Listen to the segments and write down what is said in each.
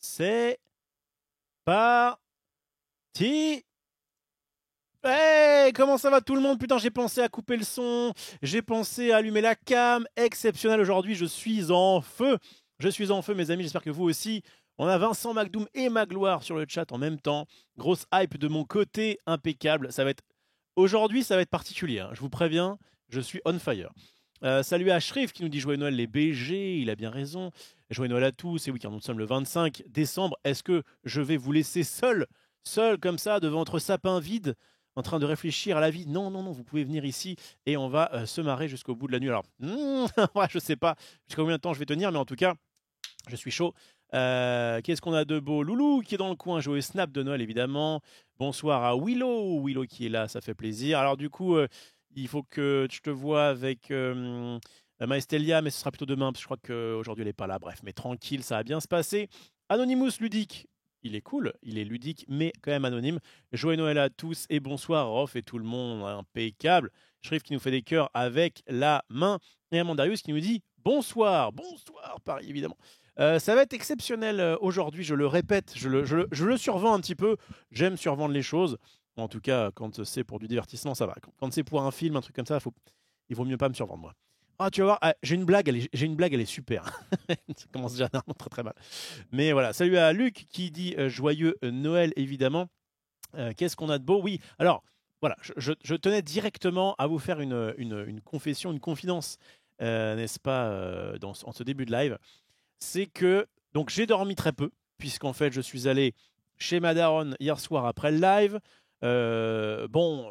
C'est parti. Hey, comment ça va tout le monde? Putain, j'ai pensé à couper le son, j'ai pensé à allumer la cam. Exceptionnel aujourd'hui, je suis en feu. Je suis en feu, mes amis, j'espère que vous aussi. On a Vincent McDoom et Magloire sur le chat en même temps. Grosse hype de mon côté, impeccable. Ça va être Aujourd'hui, ça va être particulier, hein. Je vous préviens, je suis on fire. Salut à Shrif qui nous dit Joyeux Noël les BG, il a bien raison. Joyeux Noël à tous, et oui, car nous sommes le 25 décembre. Est-ce que je vais vous laisser seul comme ça, devant votre sapin vide, en train de réfléchir à la vie? Non, non, non, vous pouvez venir ici et on va se marrer jusqu'au bout de la nuit. Alors, ouais, je sais pas jusqu'à combien de temps je vais tenir, mais en tout cas, je suis chaud. Qu'est-ce qu'on a de beau? Loulou qui est dans le coin, jouer Snap de Noël évidemment. Bonsoir à Willow qui est là, ça fait plaisir. Alors du coup, il faut que je te vois avec Maestelia, mais ce sera plutôt demain, parce que je crois qu'aujourd'hui elle n'est pas là. Bref, mais tranquille, ça va bien se passer. Anonymous ludique, il est cool, il est ludique, mais quand même anonyme. Joyeux Noël à tous et bonsoir Rof et tout le monde, impeccable. Shrif qui nous fait des cœurs avec la main. Et Amandarius qui nous dit bonsoir Paris évidemment. Ça va être exceptionnel aujourd'hui, je le répète, je le survends un petit peu. J'aime survendre les choses. En tout cas, quand c'est pour du divertissement, ça va. Quand c'est pour un film, un truc comme ça, il vaut mieux pas me survendre, moi. Ah, tu vas voir, j'ai une blague, elle est super. Ça commence déjà très très mal. Mais voilà, salut à Luc qui dit joyeux Noël, évidemment. Qu'est-ce qu'on a de beau? Oui, alors, voilà, je tenais directement à vous faire une confession, une confidence, n'est-ce pas, en ce début de live. C'est que donc j'ai dormi très peu, puisqu'en fait je suis allé chez Madaron hier soir après le live. Bon,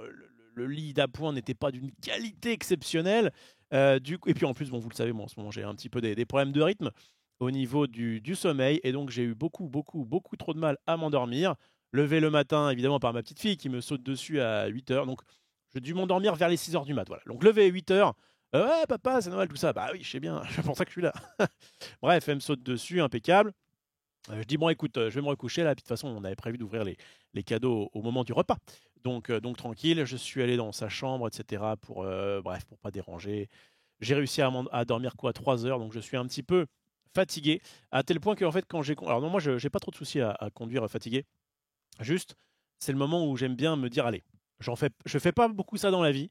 le lit d'appoint n'était pas d'une qualité exceptionnelle. Et puis en plus, bon, vous le savez, moi en ce moment j'ai un petit peu des problèmes de rythme au niveau du sommeil, et donc j'ai eu beaucoup trop de mal à m'endormir. Levé le matin, évidemment, par ma petite fille qui me saute dessus à 8 h. Donc j'ai dû m'endormir vers les 6 h du mat. Voilà. Donc levé à 8 h. Ouais, papa, c'est Noël, tout ça. Bah oui, je sais bien, c'est pour ça que je suis là. Bref, elle me saute dessus, impeccable. Je dis, bon, écoute, je vais me recoucher là. Puis de toute façon, on avait prévu d'ouvrir les cadeaux au moment du repas. Donc tranquille, je suis allé dans sa chambre, etc. Bref, pour pas déranger. J'ai réussi à dormir quoi 3 heures, donc je suis un petit peu fatigué. À tel point que, en fait, quand j'ai. Alors, non, moi, je n'ai pas trop de soucis à conduire fatigué. Juste, c'est le moment où j'aime bien me dire, allez, je fais pas beaucoup ça dans la vie.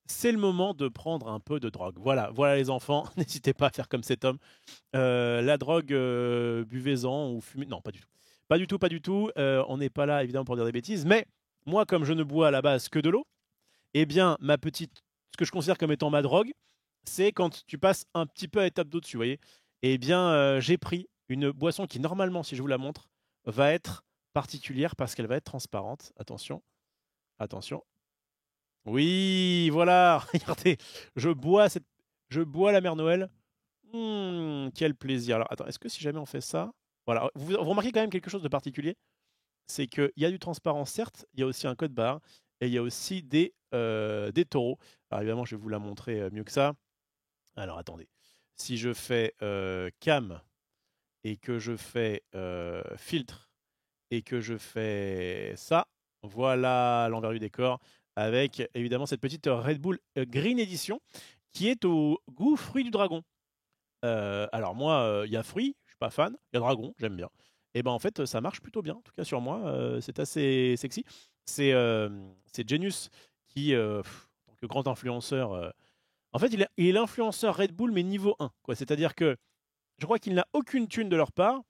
C'est le moment de prendre un peu de drogue. Voilà les enfants, n'hésitez pas à faire comme cet homme. La drogue, buvez-en ou fumez. Non, pas du tout. Pas du tout, pas du tout. On n'est pas là, évidemment, pour dire des bêtises. Mais moi, comme je ne bois à la base que de l'eau, eh bien, ce que je considère comme étant ma drogue, c'est quand tu passes un petit peu à l'étape d'au-dessus, vous voyez. Eh bien, j'ai pris une boisson qui, normalement, si je vous la montre, va être particulière parce qu'elle va être transparente. Attention, attention. Oui, voilà, regardez, je bois la mère Noël. Quel plaisir. Alors, attends, est-ce que si jamais on fait ça, voilà, vous remarquez quand même quelque chose de particulier, c'est qu'il y a du transparent, certes, il y a aussi un code barre, et il y a aussi des taureaux. Alors, évidemment, je vais vous la montrer mieux que ça. Alors, attendez. Si je fais cam, et que je fais filtre, et que je fais ça, voilà l'envers du décor, avec évidemment cette petite Red Bull Green Edition, qui est au goût fruit du dragon. Alors moi, il y a fruit, je suis pas fan. Il y a dragon, j'aime bien. Et ben en fait, ça marche plutôt bien. En tout cas sur moi, c'est assez sexy. C'est Genius qui, en tant que grand influenceur, en fait, il est l'influenceur Red Bull mais niveau 1, quoi. C'est-à-dire que je crois qu'il n'a aucune thune de leur part.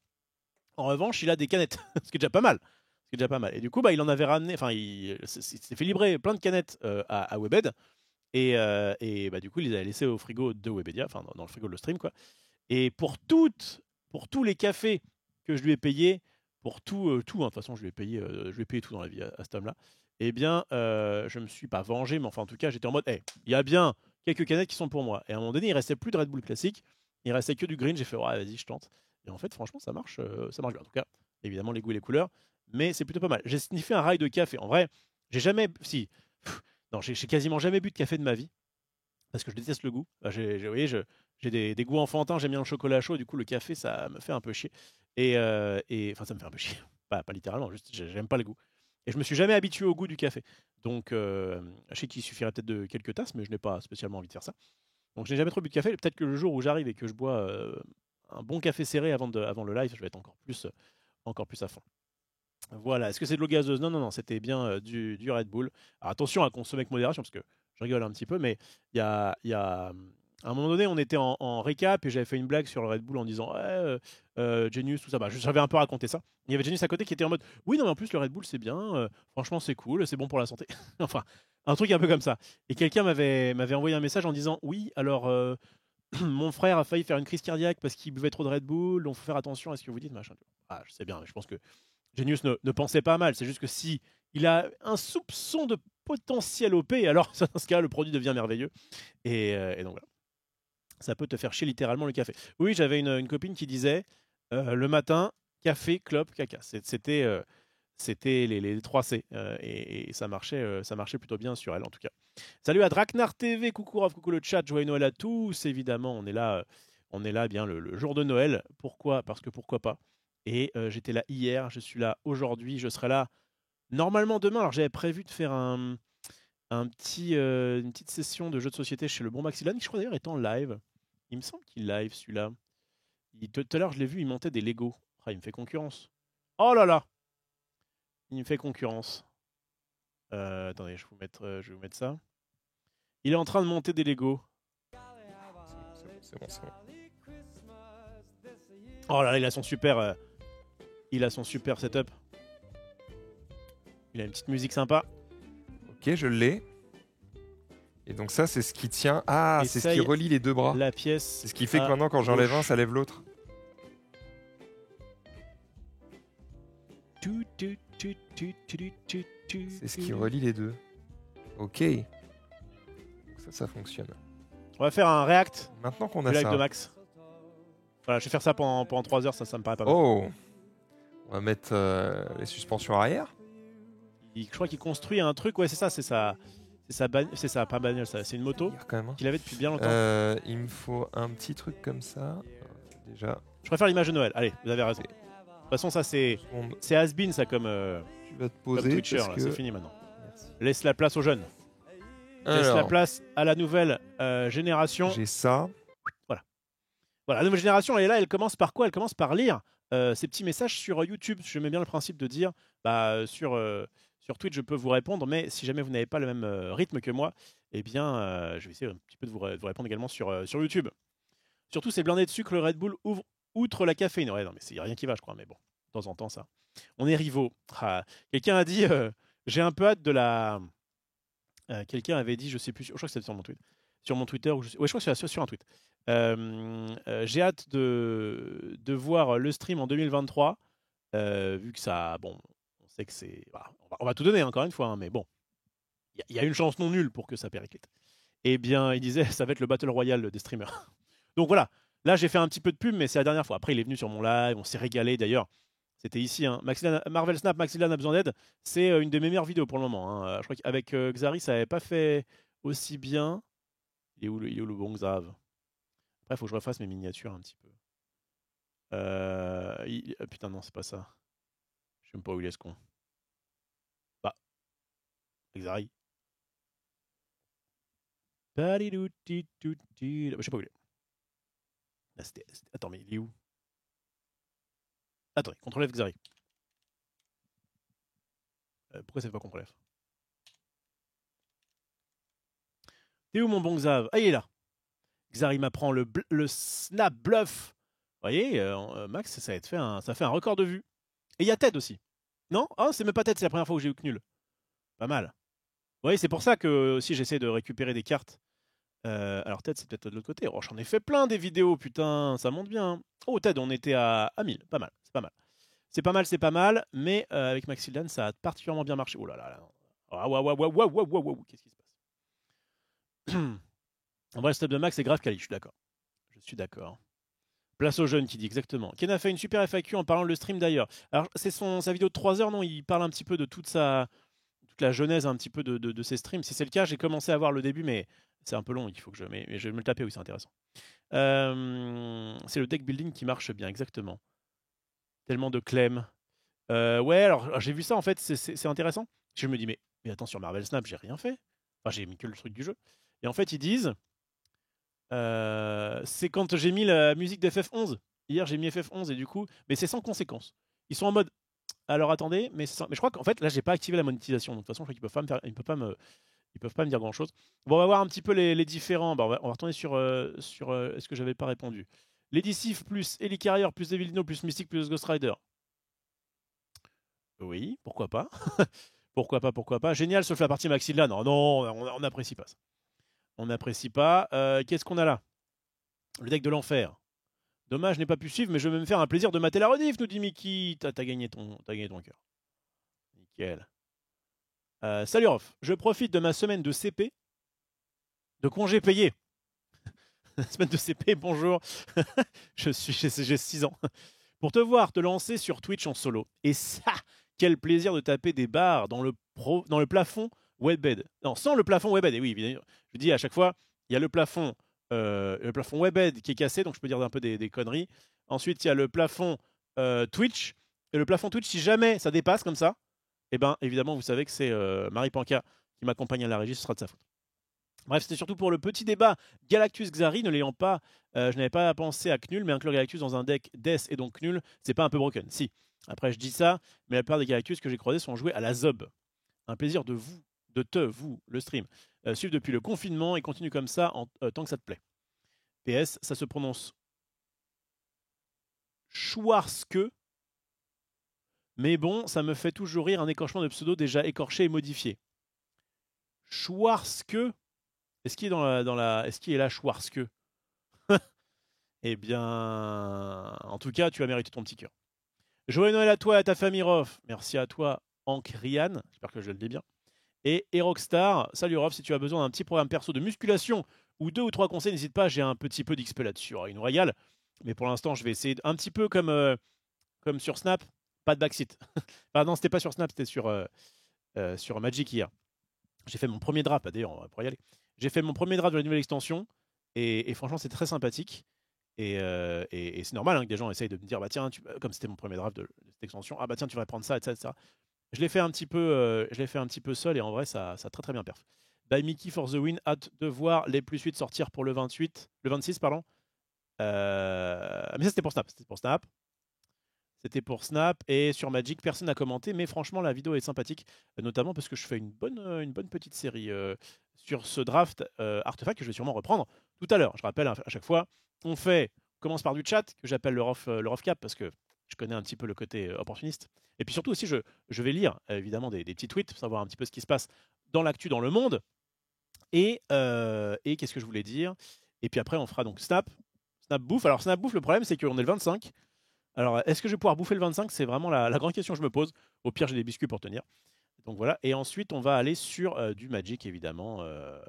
En revanche, il a des canettes, ce qui est déjà pas mal. Ce qui est déjà pas mal. Et du coup, bah, il en avait ramené, enfin, il s'est fait livrer plein de canettes à Webed. Et bah, du coup, il les a laissées au frigo de Webedia, enfin dans le frigo de le stream, quoi. Et pour tous les cafés que je lui ai payés, pour tout, hein, de toute façon, je lui ai payé tout dans la vie à cet homme-là. Eh bien, je me suis pas vengé, mais enfin, en tout cas, j'étais en mode, hey, il y a bien quelques canettes qui sont pour moi. Et à un moment donné, il restait plus de Red Bull classique, il restait que du green. J'ai fait, ouais, vas-y, je tente. Et en fait, franchement, ça marche bien. En tout cas, évidemment, les goûts et les couleurs, mais c'est plutôt pas mal. J'ai sniffé un rail de café. En vrai, j'ai jamais, si, non, j'ai quasiment jamais bu de café de ma vie parce que je déteste le goût. Vous voyez, j'ai des goûts enfantins, j'aime bien le chocolat chaud, du coup le café ça me fait un peu chier. Enfin ça me fait un peu chier, pas littéralement, juste j'aime pas le goût. Et je me suis jamais habitué au goût du café. Donc je sais qu'il suffirait peut-être de quelques tasses, mais je n'ai pas spécialement envie de faire ça. Donc je n'ai jamais trop bu de café. Peut-être que le jour où j'arrive et que je bois un bon café serré avant le live, je vais être encore plus encore plus à fond. Voilà, est-ce que c'est de l'eau gazeuse? Non, non, non, c'était bien du Red Bull. Alors attention à consommer avec modération, parce que je rigole un petit peu, mais à un moment donné, on était en récap et j'avais fait une blague sur le Red Bull en disant ouais, Genius, tout ça. Bah, j'avais un peu raconté ça. Il y avait Genius à côté qui était en mode oui, non, mais en plus, le Red Bull, c'est bien, franchement, c'est cool, c'est bon pour la santé. Enfin, un truc un peu comme ça. Et quelqu'un m'avait envoyé un message en disant oui, alors mon frère a failli faire une crise cardiaque parce qu'il buvait trop de Red Bull, donc faut faire attention à ce que vous dites, machin. Ah, je sais bien, mais je pense que Genius ne pensait pas mal. C'est juste que si il a un soupçon de potentiel OP, alors dans ce cas, le produit devient merveilleux. Et donc voilà. Ça peut te faire chier littéralement le café. Oui, j'avais une copine qui disait le matin, café, clope, caca. C'était les 3 C. Et ça marchait plutôt bien sur elle en tout cas. Salut à Draknar TV, coucou Rof, coucou le chat, joyeux Noël à tous. Évidemment, on est là bien le jour de Noël. Pourquoi? Parce que pourquoi pas. Et j'étais là hier, je suis là aujourd'hui, je serai là normalement demain. Alors j'avais prévu de faire une petite session de jeux de société chez le bon Maxilan, qui je crois d'ailleurs est en live. Il me semble qu'il live celui-là. Tout à l'heure, je l'ai vu, il montait des Lego. Ah, il me fait concurrence. Oh là là! Il me fait concurrence. Attendez, je vais vous mettre ça. Il est en train de monter des Lego. C'est bon, c'est bon. Oh là là, il a son super setup. Il a une petite musique sympa. Ok, je l'ai. Et donc ça, c'est ce qui tient. Ah, c'est ce qui relie les deux bras. La pièce. C'est ce qui fait que maintenant, quand j'enlève un, ça lève l'autre. C'est ce qui relie les deux. Ok. Donc ça fonctionne. On va faire un react. Maintenant qu'on a live ça. de Max. Voilà, je vais faire ça pendant 3 heures, ça me paraît pas mal. Oh. On va mettre les suspensions arrière. Je crois qu'il construit un truc. Ouais, c'est ça, pas bagnole, ça. C'est une moto qu'il avait depuis bien longtemps. Il me faut un petit truc comme ça. Déjà. Je préfère l'image de Noël. Allez, vous avez raison. De toute façon, ça c'est has-been ça comme. Tu vas te poser. Twitcher, parce que... c'est fini maintenant. Merci. Laisse la place aux jeunes. Alors, laisse la place à la nouvelle génération. J'ai ça. Voilà, la nouvelle génération, elle est là. Elle commence par quoi? Elle commence par lire ces petits messages sur YouTube. Je mets bien le principe de dire, sur Twitch, je peux vous répondre, mais si jamais vous n'avez pas le même rythme que moi, eh bien, je vais essayer un petit peu de vous répondre également sur YouTube. Surtout, c'est blindé de sucre, le Red Bull ouvre outre la caféine. Ouais, non, mais il n'y a rien qui va, je crois, mais bon, de temps en temps, ça. On est rivaux. Ah, quelqu'un a dit, j'ai un peu hâte de la... quelqu'un avait dit, je sais plus, je crois que c'était sur mon tweet. Sur mon Twitter, ouais, je crois que c'est sur un tweet. J'ai hâte de voir le stream en 2023, vu que ça... Bon, on sait que c'est... Voilà, on va tout donner, encore une fois, hein, mais bon. Il y a une chance non nulle pour que ça périclite. Eh bien, il disait, ça va être le Battle Royale des streamers. Donc voilà, là j'ai fait un petit peu de pub, mais c'est la dernière fois. Après, il est venu sur mon live, on s'est régalé d'ailleurs. C'était ici, hein. Marvel Snap, Maxilan a besoin d'aide. C'est une de mes meilleures vidéos pour le moment. Hein. Je crois qu'avec Xari, ça n'avait pas fait aussi bien. Il est où le bon Xav? Après, il faut que je refasse mes miniatures un petit peu. Putain, non, c'est pas ça. Je sais même pas où il est ce con. Bah, Xari. Je sais pas où il est. Là, attends, mais il est où? Attendez, CTRL F Xari. Pourquoi ça fait pas CTRL F? T'es où mon bon Xav? Ah, il est là. Xari m'apprend le snap bluff. Vous voyez, Max, ça fait un record de vue. Et il y a Ted aussi. Non? Ah, c'est même pas Ted, c'est la première fois que j'ai eu Knul. Pas mal. Vous voyez, c'est pour ça que aussi j'essaie de récupérer des cartes. Alors Ted, c'est peut-être de l'autre côté. Oh, j'en ai fait plein des vidéos, putain, ça monte bien. Oh, Ted, on était à 1000. Pas mal, c'est pas mal. C'est pas mal, mais avec Maxildan, ça a particulièrement bien marché. Oh là là là. Ah, qu'est-ce qui se passe? En vrai, le step de Max, c'est grave quali, je suis d'accord. Place aux jeunes qui dit exactement. Ken a fait une super FAQ en parlant de le stream d'ailleurs. Alors, c'est sa vidéo de 3 heures, non? Il parle un petit peu de toute la genèse un petit peu de ses streams. Si c'est le cas, j'ai commencé à voir le début, mais c'est un peu long. Il faut que mais je vais me le taper, oui, c'est intéressant. C'est le deck building qui marche bien, exactement. Tellement de clem. Ouais, alors j'ai vu ça en fait, c'est intéressant. Je me dis, mais attends, sur Marvel Snap, j'ai rien fait. Enfin, j'ai mis que le truc du jeu. Et en fait, ils disent, c'est quand j'ai mis la musique d'FF11. Hier, j'ai mis FF11 et du coup, mais c'est sans conséquence. Ils sont en mode. Alors attendez, mais je crois qu'en fait, là, j'ai pas activé la monétisation. Donc, de toute façon, je crois qu'ils peuvent pas me faire, ils peuvent pas me dire grand chose. Bon, on va voir un petit peu les différents. Bah, on va retourner sur, est-ce que j'avais pas répondu. Lady Sif plus Ellie Carrier plus Evilino plus Mystique plus Ghost Rider. Oui, pourquoi pas. Pourquoi pas. Génial, sauf la partie Maxilla. Non, on n'apprécie pas ça. On n'apprécie pas. Qu'est-ce qu'on a là? Le deck de l'enfer. Dommage, je n'ai pas pu suivre, mais je vais me faire un plaisir de mater la rediff, nous dit Mickey. T'as gagné ton cœur. Nickel. Salut Rof, je profite de ma semaine de CP, de congé payé. Semaine de CP, bonjour. J'ai 6 ans. Pour te voir te lancer sur Twitch en solo. Et ça, quel plaisir de taper des barres dans le plafond Webbed. Non, sans le plafond Webbed. Et oui, évidemment, je dis à chaque fois, il y a le plafond Webbed qui est cassé, donc je peux dire un peu des conneries. Ensuite, il y a le plafond Twitch. Et le plafond Twitch, si jamais ça dépasse comme ça, eh bien, évidemment, vous savez que c'est Marie Panka qui m'accompagne à la régie, ce sera de sa faute. Bref, c'était surtout pour le petit débat Galactus Xari, ne l'ayant pas, je n'avais pas pensé à Knull, mais inclure Galactus dans un deck Death et donc Knull, c'est pas un peu broken? Si. Après, je dis ça, mais la plupart des Galactus que j'ai croisés sont joués à la Zob. Un plaisir vous, le stream, suivre depuis le confinement et continue comme ça tant que ça te plaît. PS, ça se prononce Schwarzke, mais bon, ça me fait toujours rire un écorchement de pseudo déjà écorché et modifié. Schwarzke. Est-ce qu'il est est-ce qu'il est là, Schwarzke? Eh bien, en tout cas, tu as mérité ton petit cœur. Joyeux Noël à toi et à ta famille, Rof. Merci à toi, Hank Ryan. J'espère que je le dis bien. Et Rockstar. Salut, Rof. Si tu as besoin d'un petit programme perso de musculation ou 2 ou 3 conseils, n'hésite pas. J'ai un petit peu d'XP là-dessus. Une royale. Mais pour l'instant, je vais essayer un petit peu comme sur Snap. Pas de backseat. Pardon, c'était pas sur Snap, c'était sur Magic hier. J'ai fait mon premier draft. D'ailleurs, on va pouvoir y aller. J'ai fait mon premier draft de la nouvelle extension et franchement c'est très sympathique et c'est normal que des gens essayent de me dire bah tiens comme c'était mon premier draft de cette extension, ah bah tiens tu devrais prendre ça etc. Je l'ai fait un petit peu seul et en vrai ça a très très bien perf. By Mickey for the win, hâte de voir les plus 8 sortir pour le 26 pardon. Mais ça c'était pour Snap. C'était pour Snap et sur Magic, personne n'a commenté, mais franchement, la vidéo est sympathique, notamment parce que je fais une bonne petite série sur ce draft Artefact que je vais sûrement reprendre tout à l'heure. Je rappelle à chaque fois, on commence par du chat, que j'appelle le rough cap, parce que je connais un petit peu le côté opportuniste. Et puis surtout aussi, je vais lire évidemment des petits tweets pour savoir un petit peu ce qui se passe dans l'actu dans le monde. Et qu'est-ce que je voulais dire? Et puis après, on fera donc Snap Bouffe. Alors Snap Bouffe, le problème, c'est qu'on est le 25. Alors, est-ce que je vais pouvoir bouffer le 25? C'est vraiment la grande question que je me pose. Au pire, j'ai des biscuits pour tenir. Donc voilà. Et ensuite, on va aller sur du Magic, évidemment.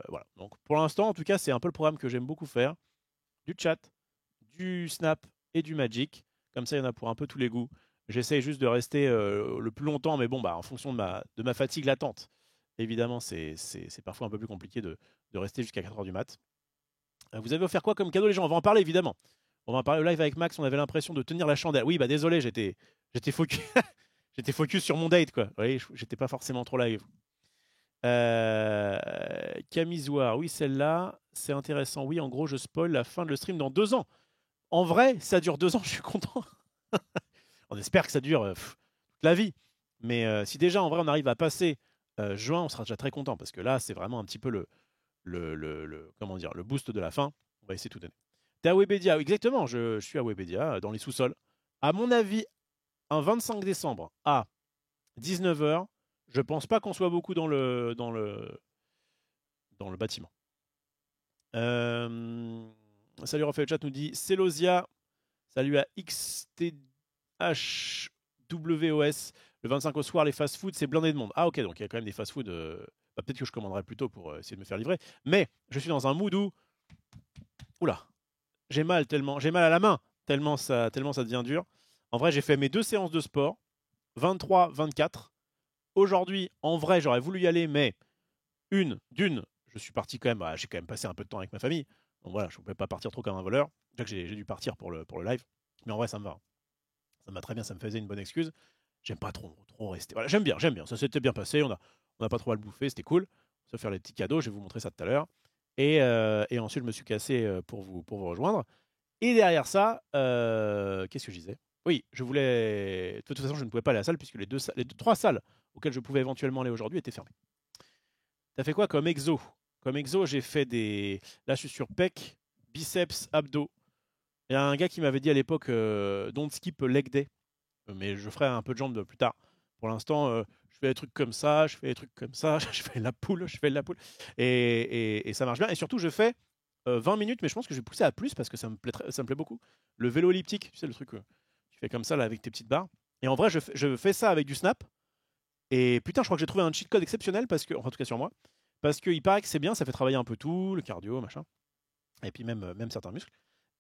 Voilà. Donc pour l'instant, en tout cas, c'est un peu le programme que j'aime beaucoup faire. Du chat, du Snap et du Magic. Comme ça, il y en a pour un peu tous les goûts. J'essaye juste de rester le plus longtemps, mais bon, bah, en fonction de ma fatigue latente. Évidemment, c'est parfois un peu plus compliqué de rester jusqu'à 4h du mat. Vous avez offert quoi comme cadeau, les gens? On va en parler, évidemment. On va en parler au live avec Max, on avait l'impression de tenir la chandelle. Oui, bah désolé, j'étais focus, j'étais focus sur mon date, quoi. Vous voyez, j'étais pas forcément trop live. Camisoire, oui, celle-là, c'est intéressant. Oui, en gros, je spoil la fin de le stream dans 2 ans. En vrai, ça dure 2 ans, je suis content. On espère que ça dure toute la vie. Mais si déjà, en vrai, on arrive à passer juin, on sera déjà très content. Parce que là, c'est vraiment un petit peu comment dire, le boost de la fin. On va essayer de tout donner. T'es à Webedia, exactement, je suis à Webedia, dans les sous-sols. À mon avis, un 25 décembre à 19h, je pense pas qu'on soit beaucoup dans le bâtiment. Salut Raphaël Chat nous dit Celosia. Salut à XTHWOS. Le 25 au soir, les fast-food, c'est blindé de monde. Ah ok, donc il y a quand même des fast-food. Peut-être que je commanderai plus tôt pour essayer de me faire livrer. Mais je suis dans un mood où... Oula, j'ai mal à la main, tellement ça devient dur. En vrai, j'ai fait mes 2 séances de sport, 23, 24. Aujourd'hui, en vrai, j'aurais voulu y aller, mais je suis parti quand même, j'ai quand même passé un peu de temps avec ma famille. Donc voilà, je ne pouvais pas partir trop comme un voleur. Déjà que j'ai dû partir pour le live. Mais en vrai, ça me va. Ça me va très bien, ça me faisait une bonne excuse. J'aime pas trop rester. Voilà, j'aime bien. Ça s'était bien passé, on n'a pas trop à le bouffer, c'était cool. On va faire les petits cadeaux, je vais vous montrer ça tout à l'heure. Et ensuite, je me suis cassé pour vous rejoindre. Et derrière ça, qu'est-ce que je disais? Oui, je voulais. De toute façon, je ne pouvais pas aller à la salle puisque les trois salles auxquelles je pouvais éventuellement aller aujourd'hui étaient fermées. T'as fait quoi comme exo? Comme exo, j'ai fait des. Là, je suis sur pec, biceps, abdos. Il y a un gars qui m'avait dit à l'époque don't skip leg day. Mais je ferai un peu de jambes plus tard. Pour l'instant, je fais des trucs comme ça, je fais des trucs comme ça, je fais la poule, je fais la poule. Et ça marche bien. Et surtout, je fais 20 minutes, mais je pense que je vais pousser à plus parce que ça me plaît beaucoup. Le vélo elliptique, tu sais, le truc que tu fais comme ça là, avec tes petites barres. Et en vrai, je fais ça avec du snap. Et putain, je crois que j'ai trouvé un cheat code exceptionnel parce que, enfin, en tout cas sur moi, parce qu'il paraît que c'est bien, ça fait travailler un peu tout, le cardio, machin. Et puis même certains muscles.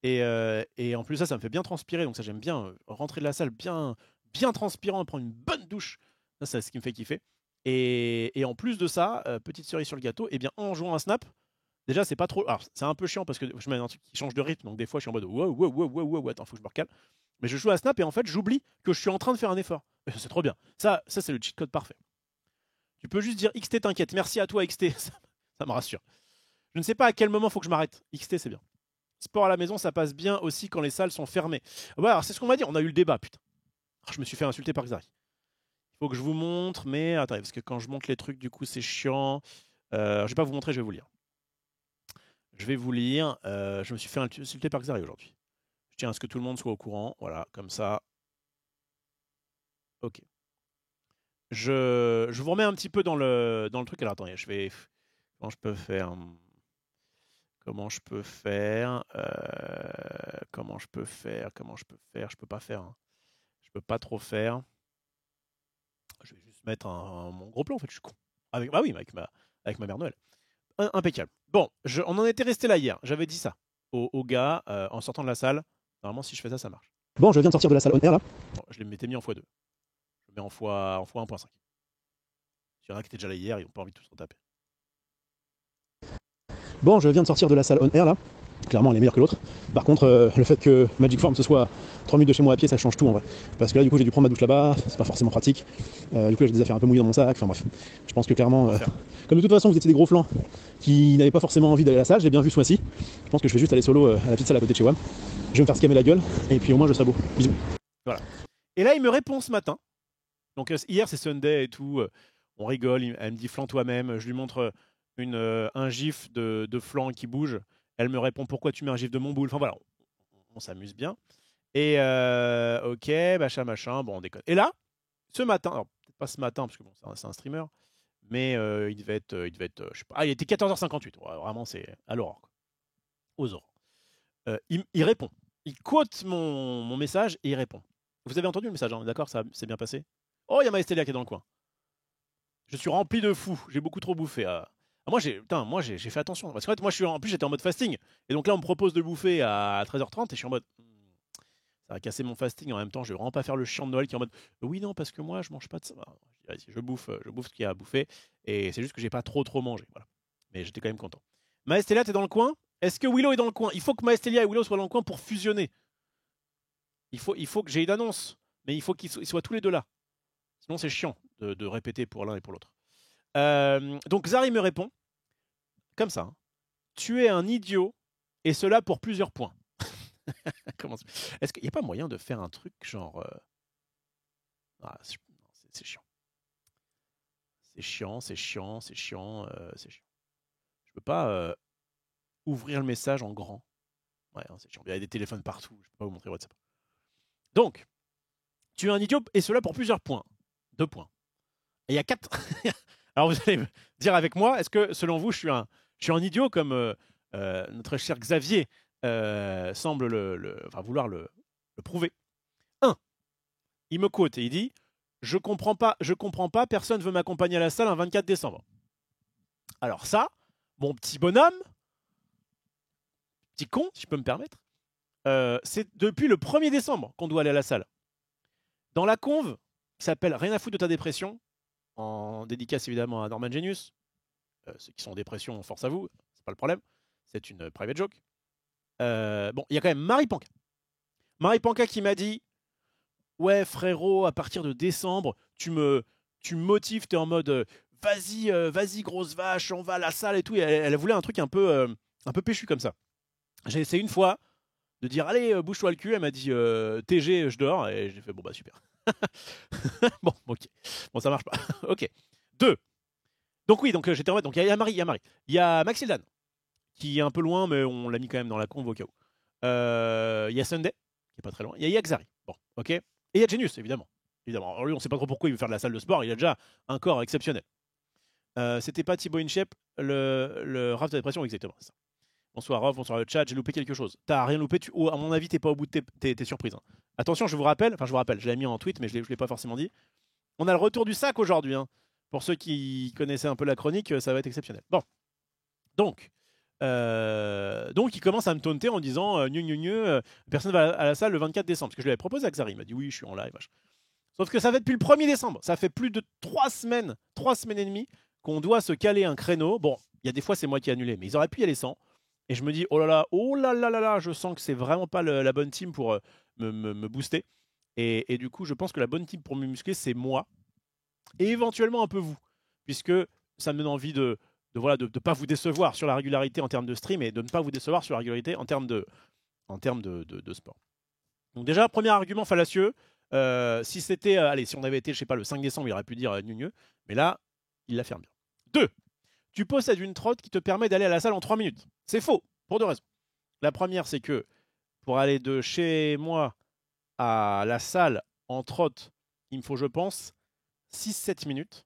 Et en plus, ça me fait bien transpirer. Donc, ça, j'aime bien rentrer de la salle bien transpirant, prendre une bonne douche. Ça, c'est ce qui me fait kiffer. Et en plus de ça, petite cerise sur le gâteau, et bien en jouant un snap, déjà, c'est pas trop. Alors, c'est un peu chiant parce que je mets un truc qui change de rythme. Donc, des fois, je suis en mode wow, attends, faut que je me recale. Mais je joue à snap et en fait, j'oublie que je suis en train de faire un effort. Et c'est trop bien. Ça c'est le cheat code parfait. Tu peux juste dire XT, t'inquiète. Merci à toi, XT. Ça me rassure. Je ne sais pas à quel moment il faut que je m'arrête. XT, c'est bien. Sport à la maison, ça passe bien aussi quand les salles sont fermées. Ouais, alors c'est ce qu'on m'a dit. On a eu le débat, putain. Je me suis fait insulter par Xari. Il faut que je vous montre, mais attendez, parce que quand je montre les trucs, du coup, c'est chiant. Je vais pas vous montrer, je vais vous lire. Je vais vous lire. Je me suis fait insulter par Xari aujourd'hui. Je tiens à ce que tout le monde soit au courant. Voilà, comme ça. Ok. Je vous remets un petit peu dans le truc. Alors attendez, je vais. Comment je peux faire? Comment je peux faire? Comment je peux faire? Comment je peux faire? Je peux pas faire. Hein. Je peux pas trop faire. Je vais juste mettre mon gros plan en fait. Je suis con. Bah oui, avec ma mère Noël. Impeccable. Bon, on en était resté là hier. J'avais dit ça au gars en sortant de la salle. Normalement, si je fais ça, ça marche. Bon, je viens de sortir de la salle on air là. Bon, je les m'étais mis en x2. Je mets en x1.5. S'il y en a qui étaient déjà là hier, ils n'ont pas envie de tout se retaper. Bon, je viens de sortir de la salle on air là. Clairement, elle est meilleure que l'autre. Par contre, le fait que Magic Form ce soit 3 minutes de chez moi à pied, ça change tout en vrai. Parce que là, du coup, j'ai dû prendre ma douche là-bas, c'est pas forcément pratique. Du coup, là, j'ai des affaires un peu mouillées dans mon sac. Enfin bref, je pense que clairement, comme de toute façon, vous étiez des gros flancs qui n'avaient pas forcément envie d'aller à la salle, j'ai bien vu ce mois-ci. Je pense que je vais juste aller solo à la petite salle à côté de chez WAM. Je vais me faire scammer la gueule et puis au moins je serai beau. Bisous. Voilà. Et là, il me répond ce matin. Donc hier, c'est Sunday et tout. On rigole. Elle me dit flan toi-même. Je lui montre un gif de flan qui bouge. Elle me répond pourquoi tu mets un gif de mon boule. Enfin voilà, on s'amuse bien. Et ok, machin, bon on déconne. Et là, ce matin, alors peut-être pas ce matin parce que bon, c'est un streamer, mais il devait être, je sais pas, il était 14h58. Ouais, vraiment, c'est à l'aurore, aux aurores. Il répond. Il quote mon message et il répond. Vous avez entendu le message, hein, d'accord, ça s'est bien passé. Oh, il y a Maestelia qui est dans le coin. Je suis rempli de fous. J'ai beaucoup trop bouffé. Moi, j'ai fait attention. Parce qu'en fait, moi, en plus, j'étais en mode fasting. Et donc là, on me propose de bouffer à 13h30 et je suis en mode. Ça va casser mon fasting. En même temps, je vais vraiment pas faire le chiant de Noël qui est en mode. Oui, non, parce que moi, je mange pas de ça. Je bouffe ce qu'il y a à bouffer. Et c'est juste que j'ai pas trop mangé. Voilà. Mais j'étais quand même content. Maestelia, t'es dans le coin? Est-ce que Willow est dans le coin? Il faut que Maestelia et Willow soient dans le coin pour fusionner. Il faut que j'ai une annonce. Mais il faut qu'ils soient tous les deux là. Sinon, c'est chiant de répéter pour l'un et pour l'autre. Donc Xari me répond, comme ça, hein, tu es un idiot, et cela pour plusieurs points. Est-ce qu'il n'y a pas moyen de faire un truc genre... c'est chiant. C'est chiant. Je peux pas ouvrir le message en grand. Ouais, c'est chiant. Il y a des téléphones partout, je peux pas vous montrer WhatsApp. Donc, tu es un idiot, et cela pour plusieurs points. 2 points. Et il y a 4... Alors vous allez me dire avec moi, est-ce que selon vous, je suis un idiot comme notre cher Xavier semble vouloir le prouver? 1. Il me quote et il dit je comprends pas, personne veut m'accompagner à la salle un 24 décembre. Alors ça, mon petit bonhomme, petit con, si je peux me permettre, c'est depuis le 1er décembre qu'on doit aller à la salle. Dans la conve, qui s'appelle Rien à foutre de ta dépression, en dédicace évidemment à Norman Genius. Ceux qui sont en dépression, force à vous, c'est pas le problème. C'est une private joke. Bon, il y a quand même Marie Panka. Marie Panka qui m'a dit ouais, frérot, à partir de décembre, tu me motives, t'es en mode vas-y, grosse vache, on va à la salle et tout. Et elle voulait un truc un peu péchu comme ça. J'ai essayé une fois de dire allez, bouge-toi le cul. Elle m'a dit TG, je dors. Et j'ai fait bon, bah super. Bon, ok. Bon, ça marche pas. Ok. 2. Donc, oui, donc j'étais en mode. Donc, il y a Marie. Il y a Maxildan, qui est un peu loin, mais on l'a mis quand même dans la convo au cas où. Il y a Sunday, qui est pas très loin. Il y a Yaxari. Bon, ok. Et il y a Genius, évidemment. Alors, lui, on sait pas trop pourquoi il veut faire de la salle de sport. Il a déjà un corps exceptionnel. C'était pas Thibaut InShape, le Raph de la dépression, exactement. Ça. Bonsoir Raph, bonsoir le chat, j'ai loupé quelque chose. T'as rien loupé, à mon avis, t'es pas au bout de tes surprises. Hein. Attention, je vous rappelle, je l'ai mis en tweet, mais je l'ai pas forcément dit. On a le retour du sac aujourd'hui. Hein. Pour ceux qui connaissaient un peu la chronique, ça va être exceptionnel. Bon. Donc il commence à me taunter en disant personne va à la salle le 24 décembre. Parce que je lui avais proposé à Xari, il m'a dit oui, je suis en live. Machin. Sauf que ça fait depuis le 1er décembre. Ça fait plus de 3 semaines et demie qu'on doit se caler un créneau. Bon, il y a des fois, c'est moi qui ai annulé, mais ils auraient pu y aller sans. Et je me dis, oh là là, je sens que c'est vraiment pas la bonne team pour me booster. Et du coup, je pense que la bonne team pour me muscler, c'est moi. Et éventuellement un peu vous. Puisque ça me donne envie de ne pas vous décevoir sur la régularité en termes de stream et de ne pas vous décevoir sur la régularité en termes de sport. Donc déjà, premier argument fallacieux. Si c'était, si on avait été, je sais pas, le 5 décembre, il aurait pu dire gneu. Mais là, il l'affirme bien. 2. Tu possèdes une trotte qui te permet d'aller à la salle en 3 minutes. C'est faux, pour 2 raisons. La première, c'est que pour aller de chez moi à la salle en trotte, il me faut, je pense, 6-7 minutes.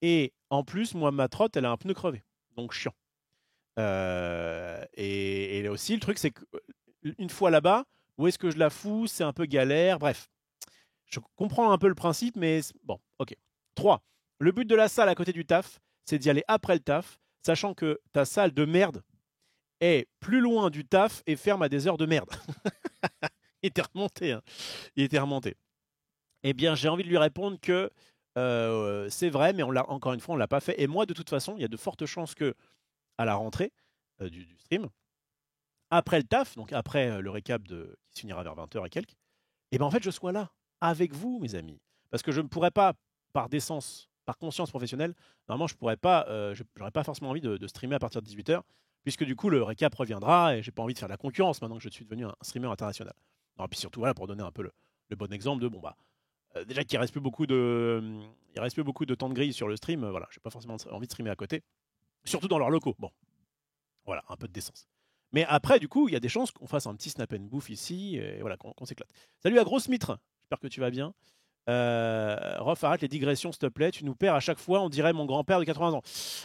Et en plus, moi, ma trotte, elle a un pneu crevé. Donc, chiant. Et aussi, le truc, c'est qu'une fois là-bas, où est-ce que je la fous? C'est un peu galère. Bref, je comprends un peu le principe, mais bon, ok. 3. Le but de la salle à côté du taf, c'est d'y aller après le taf, sachant que ta salle de merde est plus loin du taf et ferme à des heures de merde. Il était remonté. Hein. Il était remonté. Eh bien, j'ai envie de lui répondre que c'est vrai, mais encore une fois, on ne l'a pas fait. Et moi, de toute façon, il y a de fortes chances que, à la rentrée du stream, après le taf, donc après le récap qui se finira vers 20h et quelques, et ben en fait, je sois là, avec vous, mes amis. Parce que je ne pourrais pas, par décence, par conscience professionnelle, normalement, je pourrais pas, j'aurais pas forcément envie de streamer à partir de 18h, puisque du coup, le récap reviendra et j'ai pas envie de faire de la concurrence maintenant que je suis devenu un streamer international. Et puis surtout, voilà, pour donner un peu le bon exemple de, bon bah, déjà qu'il reste plus beaucoup de temps de grille sur le stream, voilà, j'ai pas forcément envie de streamer à côté, surtout dans leurs locaux. Bon, voilà, un peu de décence. Mais après, du coup, il y a des chances qu'on fasse un petit snap and bouffe ici, et voilà, qu'on s'éclate. Salut à Grosse Mitre, j'espère que tu vas bien. Rof, arrête les digressions, s'il te plaît, tu nous perds à chaque fois, on dirait mon grand-père de 80 ans.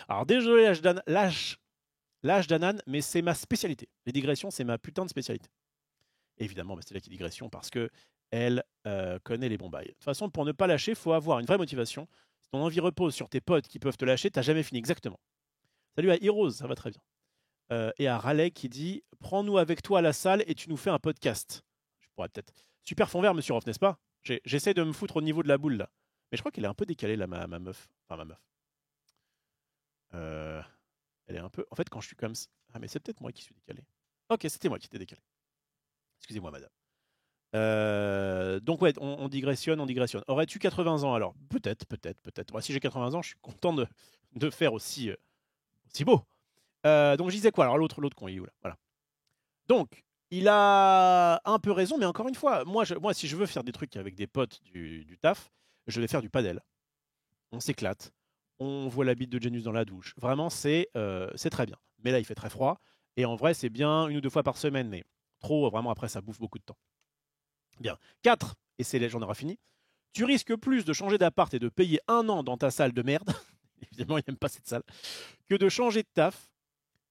Alors désolé, l'âge d'Anan, mais c'est ma spécialité. Les digressions, c'est ma putain de spécialité. Évidemment, c'est là qui digression parce que elle connaît les bons bails. De toute façon, pour ne pas lâcher, il faut avoir une vraie motivation. Si ton envie repose sur tes potes qui peuvent te lâcher, t'as jamais fini. Exactement. Salut à Heroes, ça va très bien. Et à Raleigh qui dit « Prends-nous avec toi à la salle et tu nous fais un podcast. » Je pourrais peut-être... Super fond vert, monsieur Roff, n'est-ce pas? J'essaie de me foutre au niveau de la boule, là. Mais je crois qu'elle est un peu décalée, là, ma meuf. Enfin, ma meuf. Elle est un peu... En fait, quand je suis comme ça... Ah, mais c'est peut-être moi qui suis décalé. Ok, c'était moi qui étais décalé. Excusez-moi, madame. Donc ouais, on digressionne. Aurais-tu 80 ans alors? Peut-être. Moi, si j'ai 80 ans, je suis content de faire aussi beau. Donc je disais quoi? Alors l'autre con, il est où là? Voilà. Donc, il a un peu raison, mais encore une fois, moi si je veux faire des trucs avec des potes du taf, je vais faire du padel. On s'éclate. On voit la bite de Genius dans la douche. Vraiment, c'est très bien. Mais là, il fait très froid. Et en vrai, c'est bien 1 ou 2 fois par semaine, mais trop, vraiment, après, ça bouffe beaucoup de temps. Bien. 4, et j'en aurai fini. Tu risques plus de changer d'appart et de payer 1 an dans ta salle de merde, évidemment il n'aime pas cette salle, que de changer de taf.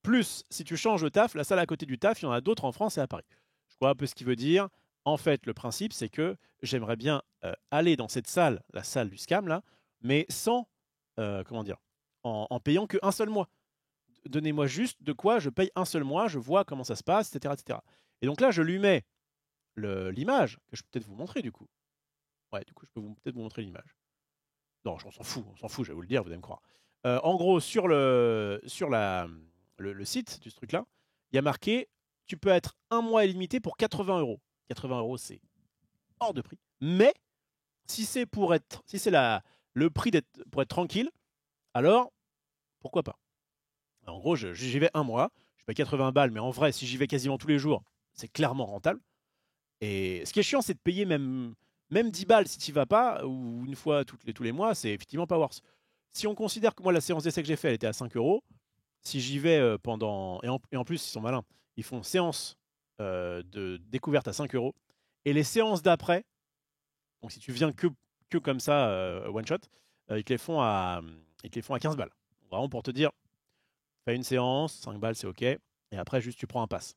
Plus, si tu changes de taf, la salle à côté du taf, il y en a d'autres en France et à Paris. Je crois un peu ce qu'il veut dire. En fait, le principe, c'est que j'aimerais bien aller dans cette salle, la salle du scam, là, mais sans, en payant qu'un seul mois. Donnez-moi juste de quoi je paye un seul mois, je vois comment ça se passe, etc. etc. Et donc là, je lui mets l'image, que je peux peut-être vous montrer du coup. Ouais, du coup, je peux peut-être vous montrer l'image. Non, on s'en fout, je vais vous le dire, vous allez me croire. En gros, sur le site de ce truc-là, il y a marqué tu peux être 1 mois illimité pour 80 €. 80 €, c'est hors de prix. Mais si c'est le prix pour être tranquille, alors pourquoi pas? En gros, j'y vais 1 mois, je paye 80 balles, mais en vrai, si j'y vais quasiment tous les jours, c'est clairement rentable. Et ce qui est chiant, c'est de payer même 10 balles si tu vas pas, ou une fois tous les mois, c'est effectivement pas worth. Si on considère que moi, la séance d'essai que j'ai fait, elle était à 5 euros, si j'y vais pendant. Et en plus, ils sont malins. Ils font séance de découverte à 5 euros. Et les séances d'après, donc si tu viens que comme ça, one shot, ils te les font à 15 balles. Vraiment pour te dire, fais une séance, 5 balles, c'est OK. Et après, juste tu prends un pass.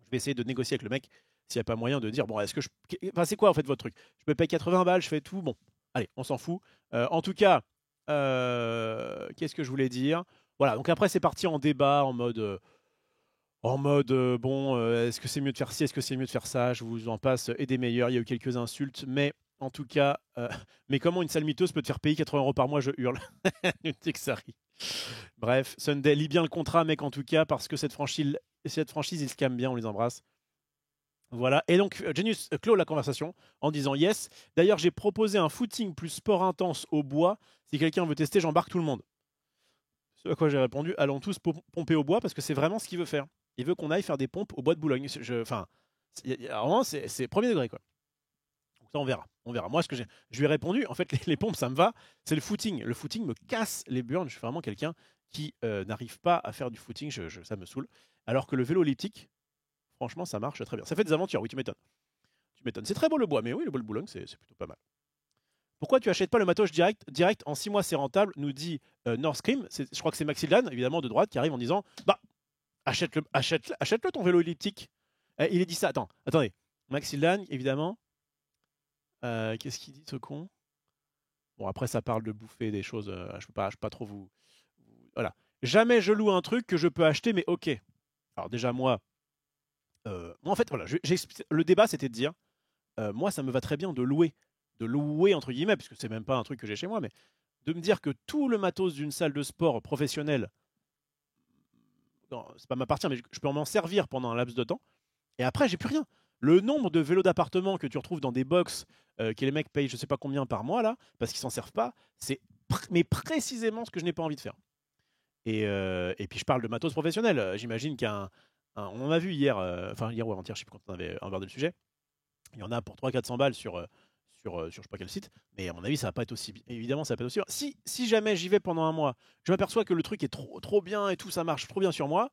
Je vais essayer de négocier avec le mec s'il n'y a pas moyen de dire, bon, est-ce que je. Enfin, c'est quoi en fait votre truc? Je me paye 80 balles, je fais tout. Bon, allez, on s'en fout. En tout cas, qu'est-ce que je voulais dire? Voilà, donc après, c'est parti en débat, en mode. Bon, est-ce que c'est mieux de faire ci, est-ce que c'est mieux de faire ça? Je vous en passe et des meilleurs. Il y a eu quelques insultes, mais en tout cas, mais comment une salle miteuse peut te faire payer 80 euros par mois? Je hurle. Une que ça rit. Bref, Sunday, lis bien le contrat, mec, en tout cas, parce que cette franchise, ils scamment bien, on les embrasse. Voilà, et donc Genius clôt la conversation en disant yes. D'ailleurs, j'ai proposé un footing plus sport intense au bois. Si quelqu'un veut tester, j'embarque tout le monde. Ce à quoi j'ai répondu, allons tous pomper au bois, parce que c'est vraiment ce qu'il veut faire. Il veut qu'on aille faire des pompes au bois de Boulogne. Enfin, vraiment, c'est premier degré, quoi. Donc ça, on verra. Moi, je lui ai répondu, en fait, les pompes, ça me va. C'est le footing. Le footing me casse les burnes. Je suis vraiment quelqu'un qui n'arrive pas à faire du footing. Ça me saoule. Alors que le vélo elliptique, franchement, ça marche très bien. Ça fait des aventures, oui, tu m'étonnes. C'est très beau le bois, mais oui, le bois de Boulogne, c'est plutôt pas mal. Pourquoi tu achètes pas le matos direct en 6 mois, c'est rentable, nous dit North Scream. Je crois que c'est Maxildan, évidemment, de droite, qui arrive en disant bah, achète-le ton vélo elliptique. Il est dit ça. Attendez. Maxildan, évidemment. Qu'est-ce qu'il dit, ce con? Bon, après, ça parle de bouffer des choses. Je peux pas trop vous. Voilà. Jamais je loue un truc que je peux acheter, mais ok. Alors, déjà, moi, en fait, voilà, le débat, c'était de dire moi, ça me va très bien de louer. De louer, entre guillemets, puisque c'est même pas un truc que j'ai chez moi, mais de me dire que tout le matos d'une salle de sport professionnelle, c'est pas m'appartient, mais je peux m'en servir pendant un laps de temps, et après, j'ai plus rien. Le nombre de vélos d'appartement que tu retrouves dans des box que les mecs payent je sais pas combien par mois, là, parce qu'ils s'en servent pas, c'est mais précisément ce que je n'ai pas envie de faire. Et puis je parle de matos professionnel. J'imagine on en a vu hier, enfin hier ou avant-hier, je sais plus quand on avait abordé le sujet. Il y en a pour 300-400 balles sur je sais pas quel site, mais à mon avis ça va pas être aussi évidemment ça va pas être aussi. Si jamais j'y vais pendant un mois, je m'aperçois que le truc est trop bien et tout, ça marche trop bien sur moi.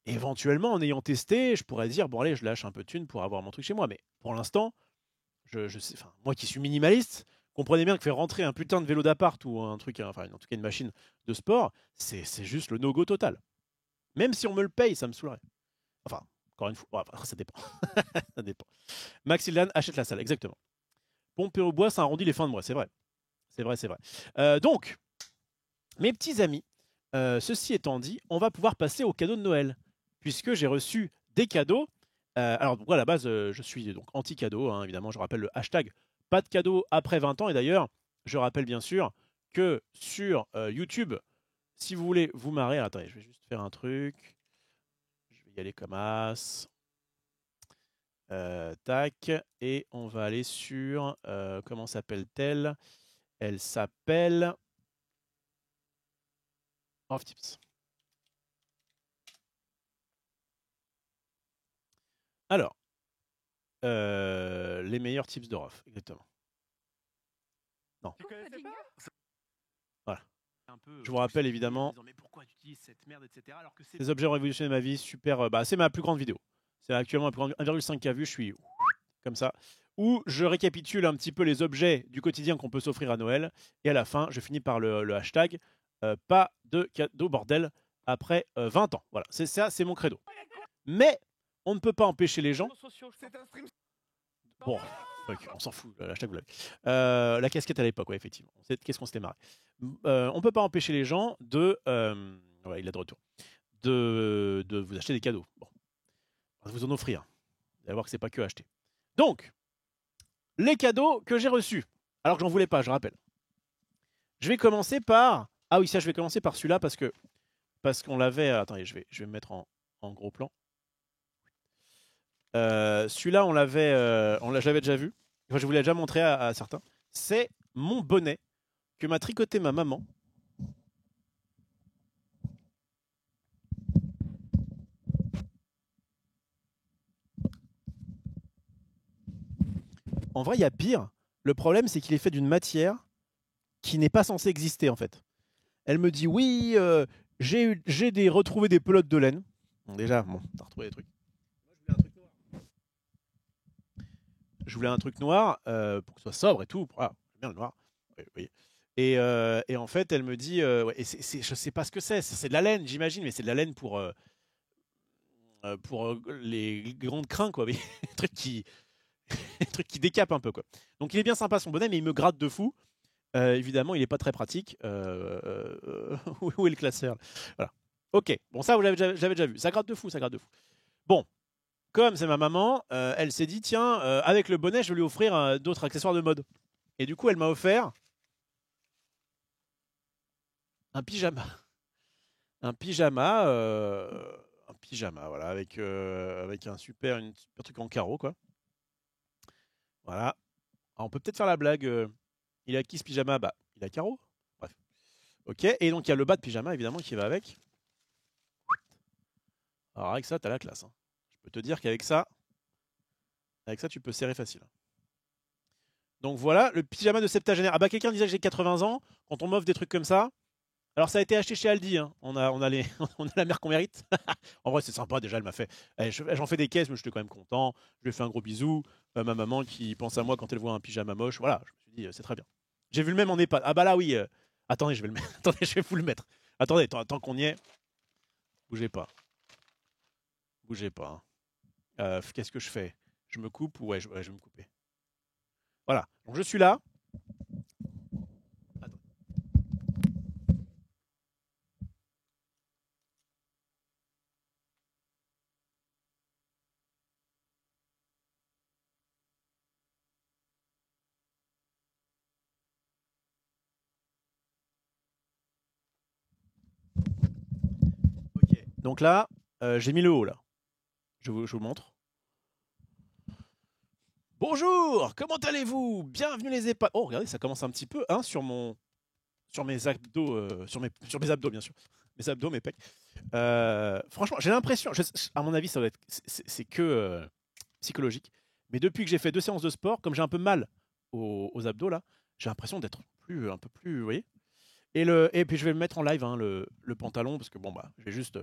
Éventuellement, en ayant testé, je pourrais dire bon allez, je lâche un peu de thunes pour avoir mon truc chez moi. Mais pour l'instant, je sais, moi qui suis minimaliste, comprenez bien que faire rentrer un putain de vélo d'appart ou un truc, enfin en tout cas une machine de sport, c'est juste le no-go total. Même si on me le paye, ça me saoulerait. Enfin, encore une fois, après, ça dépend. Ça dépend. Maxildan achète la salle, exactement. Pomper au bois, ça arrondit les fins de mois, c'est vrai. C'est vrai. Donc, mes petits amis, ceci étant dit, on va pouvoir passer aux cadeaux de Noël, puisque j'ai reçu des cadeaux. Alors, à la base, je suis donc anti-cadeau, hein, évidemment, je rappelle le hashtag pas de cadeaux après 20 ans. Et d'ailleurs, je rappelle bien sûr que sur YouTube, si vous voulez vous marrer, attendez, je vais juste faire un truc. Je vais y aller comme as. Tac, et on va aller sur comment s'appelle-t-elle? Elle s'appelle Off Tips. Alors, les meilleurs tips de Rof, exactement. Non. Voilà. Je vous rappelle évidemment. Mais pourquoi tu utilises cette merde, etc. Alors que ces objets ont révolutionné ma vie, super. C'est ma plus grande vidéo. C'est actuellement ma plus grande 1,5K vues, je suis comme ça. Où je récapitule un petit peu les objets du quotidien qu'on peut s'offrir à Noël. Et à la fin, je finis par le hashtag pas de cadeau bordel après 20 ans. Voilà, c'est ça, c'est mon credo. Mais on ne peut pas empêcher les gens. Bon, on s'en fout, hashtag vous l'avez. La casquette à l'époque, ouais, effectivement. Qu'est-ce qu'on s'était marré. On ne peut pas empêcher les gens de. Ouais, il est de retour. De vous acheter des cadeaux. Bon. On va vous en offrir. Vous allez voir que c'est pas que acheter. Donc, les cadeaux que j'ai reçus. Alors que j'en voulais pas, je rappelle. Je vais commencer par. Ah oui, ça, je vais commencer par celui-là parce qu'on l'avait. Attendez, je vais me mettre en gros plan. Celui-là, j'avais déjà vu. Enfin, je vous l'ai déjà montré à certains. C'est mon bonnet que m'a tricoté ma maman. En vrai, il y a pire. Le problème, c'est qu'il est fait d'une matière qui n'est pas censée exister, en fait. Elle me dit, oui, j'ai retrouvé des pelotes de laine. Bon, déjà, bon, t'as retrouvé des trucs. Je voulais un truc noir pour que ce soit sobre et tout. Ah, j'aime bien le noir. Oui, oui. Et en fait, elle me dit, ouais, je sais pas ce que c'est de la laine, j'imagine, mais c'est de la laine pour les grandes crins, quoi. Les trucs qui, les trucs qui décapent un peu, quoi. Donc il est bien sympa son bonnet, mais il me gratte de fou. Évidemment, il n'est pas très pratique. Où est le classeur? Voilà. Ok, bon, ça, j'avais déjà vu. Ça gratte de fou, ça gratte de fou. Bon, comme c'est ma maman, elle s'est dit, tiens, avec le bonnet, je vais lui offrir d'autres accessoires de mode. Et du coup, elle m'a offert un pyjama. Un pyjama, voilà, avec un super truc en carreau, quoi. Voilà. Alors, on peut peut-être faire la blague. Il a qui ce pyjama? Bah, il a carreau. Bref. Ok, et donc il y a le bas de pyjama, évidemment, qui va avec. Alors, avec ça, t'as la classe. Hein. Je peux te dire qu'avec ça, tu peux serrer facile. Donc voilà, le pyjama de septagénaire. Ah bah, quelqu'un disait que j'ai 80 ans. Quand on m'offre des trucs comme ça. Alors, ça a été acheté chez Aldi. Hein. On a la mère qu'on mérite. En vrai, c'est sympa. Déjà, elle m'a fait. J'en fais des caisses, mais j'étais quand même content. Je lui ai fait un gros bisou. Ma maman qui pense à moi quand elle voit un pyjama moche. Voilà, je me suis dit, c'est très bien. J'ai vu le même en EHPAD. Ah bah là, oui. Attendez, je vais le mettre. Attendez, je vais vous le mettre. Attendez, tant qu'on y est. Bougez pas. Bougez pas. Hein. Qu'est-ce que je fais? Je me coupe ou ouais, je vais me couper. Voilà. Donc je suis là. Attends. Ok. Donc là, j'ai mis le haut là. Je vous montre. Bonjour, comment allez-vous? Bienvenue les EHPAD. Oh, regardez, ça commence un petit peu hein, sur mes abdos, sur mes abdos bien sûr, mes abdos, mes pecs. Franchement, j'ai l'impression, à mon avis, ça doit être, c'est que psychologique. Mais depuis que j'ai fait 2 séances de sport, comme j'ai un peu mal aux abdos là, j'ai l'impression d'être un peu plus, vous voyez. Et puis je vais me mettre en live hein, le pantalon parce que bon bah, je vais juste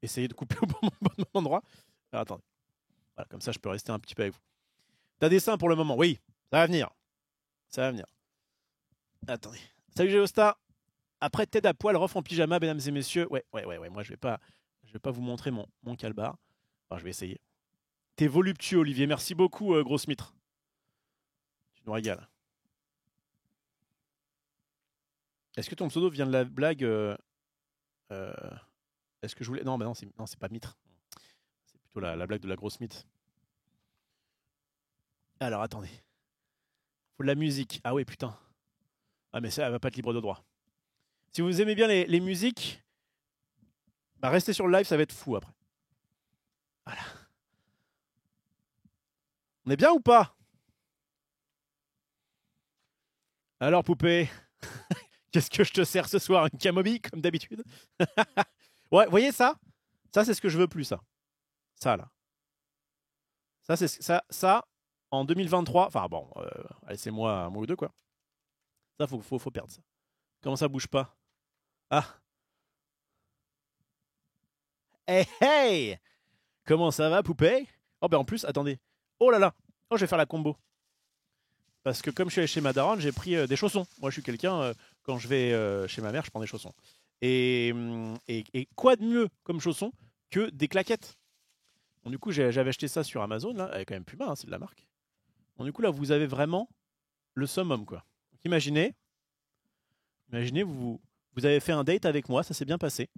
essayer de couper au bon endroit. Alors, attendez, voilà, comme ça je peux rester un petit peu avec vous. T'as des seins pour le moment? Oui, ça va venir. Ça va venir. Attendez. Salut Géosta. Après Ted à poil, ref en pyjama, mesdames et messieurs. Ouais. Moi, je vais pas vous montrer mon calbar. Enfin, je vais essayer. T'es voluptueux, Olivier. Merci beaucoup, Gros Smith. Tu nous régales. Est-ce que ton pseudo vient de la blague Est-ce que je voulais... Non, bah non, c'est pas Mitre. C'est plutôt la blague de la grosse Smith. Alors, attendez. Faut de la musique. Ah oui, putain. Ah, mais ça, elle va pas être libre de droit. Si vous aimez bien les musiques, bah restez sur le live, ça va être fou après. Voilà. On est bien ou pas? Alors, poupée, qu'est-ce que je te sers ce soir? Une camomille, comme d'habitude? Ouais, vous voyez ça? Ça, c'est ce que je veux plus, ça. Ça, là. Ça, c'est ça en 2023. Enfin, bon, laissez-moi un mois ou deux, quoi. Ça, faut perdre ça. Comment ça bouge pas? Ah. Hey! Comment ça va, poupée? Oh, ben en plus, attendez. Oh là là! Oh, je vais faire la combo. Parce que comme je suis allé chez ma daronne, j'ai pris des chaussons. Moi, je suis quelqu'un, quand je vais chez ma mère, je prends des chaussons. Et quoi de mieux comme chaussons que des claquettes? Bon, du coup, j'avais acheté ça sur Amazon, là. Elle est quand même plus bas, hein, c'est de la marque. Bon, du coup, là, vous avez vraiment le summum, quoi. Donc, imaginez, vous avez fait un date avec moi, ça s'est bien passé.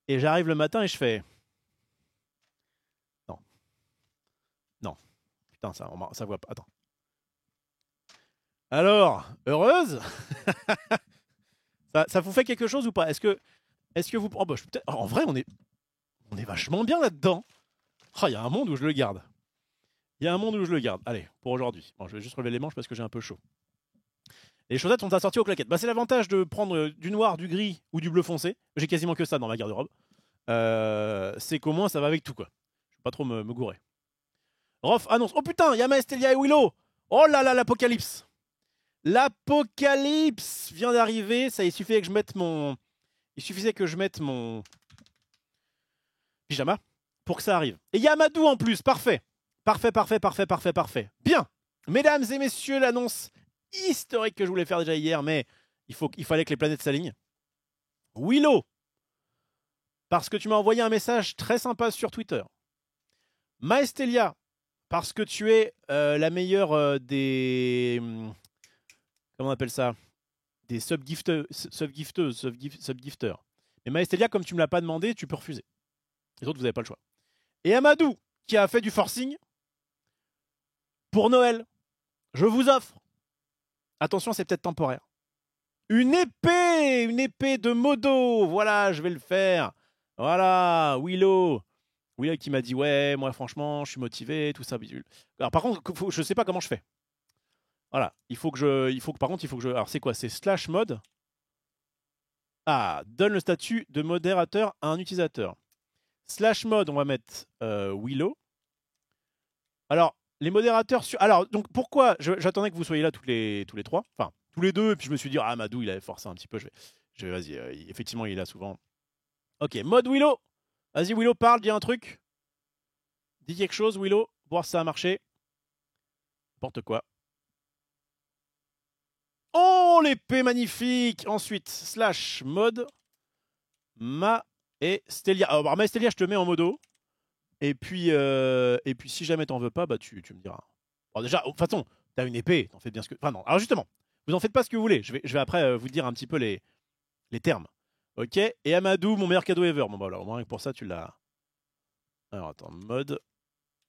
Et j'arrive le matin et je fais... Non. Putain, ça voit pas. Attends. Alors, heureuse? ça vous fait quelque chose ou pas? Est-ce que vous... Oh, bah, en vrai, on est vachement bien là-dedans. Oh, il y a un monde où je le garde. Allez, pour aujourd'hui. Bon, je vais juste relever les manches parce que j'ai un peu chaud. Les chaussettes sont assorties aux claquettes. Bah, c'est l'avantage de prendre du noir, du gris ou du bleu foncé. J'ai quasiment que ça dans ma garde-robe. C'est qu'au moins, ça va avec tout, quoi. Je ne vais pas trop me gourer. Rof annonce. Oh putain, Yama, Estelia et Willow. Oh là là, l'apocalypse. L'apocalypse vient d'arriver. Ça, il suffisait que je mette mon... Il suffisait que je mette mon pyjama pour que ça arrive. Et Yamadou en plus, parfait. Parfait, parfait, parfait, parfait, parfait. Bien. Mesdames et messieurs, l'annonce historique que je voulais faire déjà hier, mais il fallait que les planètes s'alignent. Willow, parce que tu m'as envoyé un message très sympa sur Twitter. Maestelia, parce que tu es la meilleure des... Comment on appelle ça? Des subgifteurs. Mais Maestelia, comme tu me l'as pas demandé, tu peux refuser. Les autres, vous n'avez pas le choix. Et Amadou, qui a fait du forcing, pour Noël, je vous offre, attention, c'est peut-être temporaire, une épée de Modo. Voilà, je vais le faire. Voilà, Willow qui m'a dit, ouais, moi franchement, je suis motivé, tout ça, bidule. Alors par contre, je sais pas comment je fais. Voilà, par contre, il faut que je... Alors c'est quoi? C'est slash mode. Ah, donne le statut de modérateur à un utilisateur. Slash mode, on va mettre Willow. Alors, les modérateurs... Alors, donc pourquoi j'attendais que vous soyez là tous les trois. Enfin, tous les deux, et puis je me suis dit, ah, Madou, il avait forcé un petit peu. Vas-y, effectivement, il est là souvent. Ok, mode Willow. Vas-y, Willow, parle, dis un truc. Dis quelque chose, Willow, voir si ça a marché. N'importe quoi. Oh, l'épée magnifique. Ensuite, slash mode Ma et Stelia. Alors, Ma et Stelia, je te mets en modo. Et puis si jamais t'en veux pas, bah tu me diras. Alors déjà, de toute façon, t'as une épée, t'en fais bien ce que... Enfin non, alors justement, vous en faites pas ce que vous voulez. Je vais après vous dire un petit peu les termes. Ok. Et Amadou, mon meilleur cadeau ever. Bon bah voilà, au moins pour ça, tu l'as... Alors attends, mode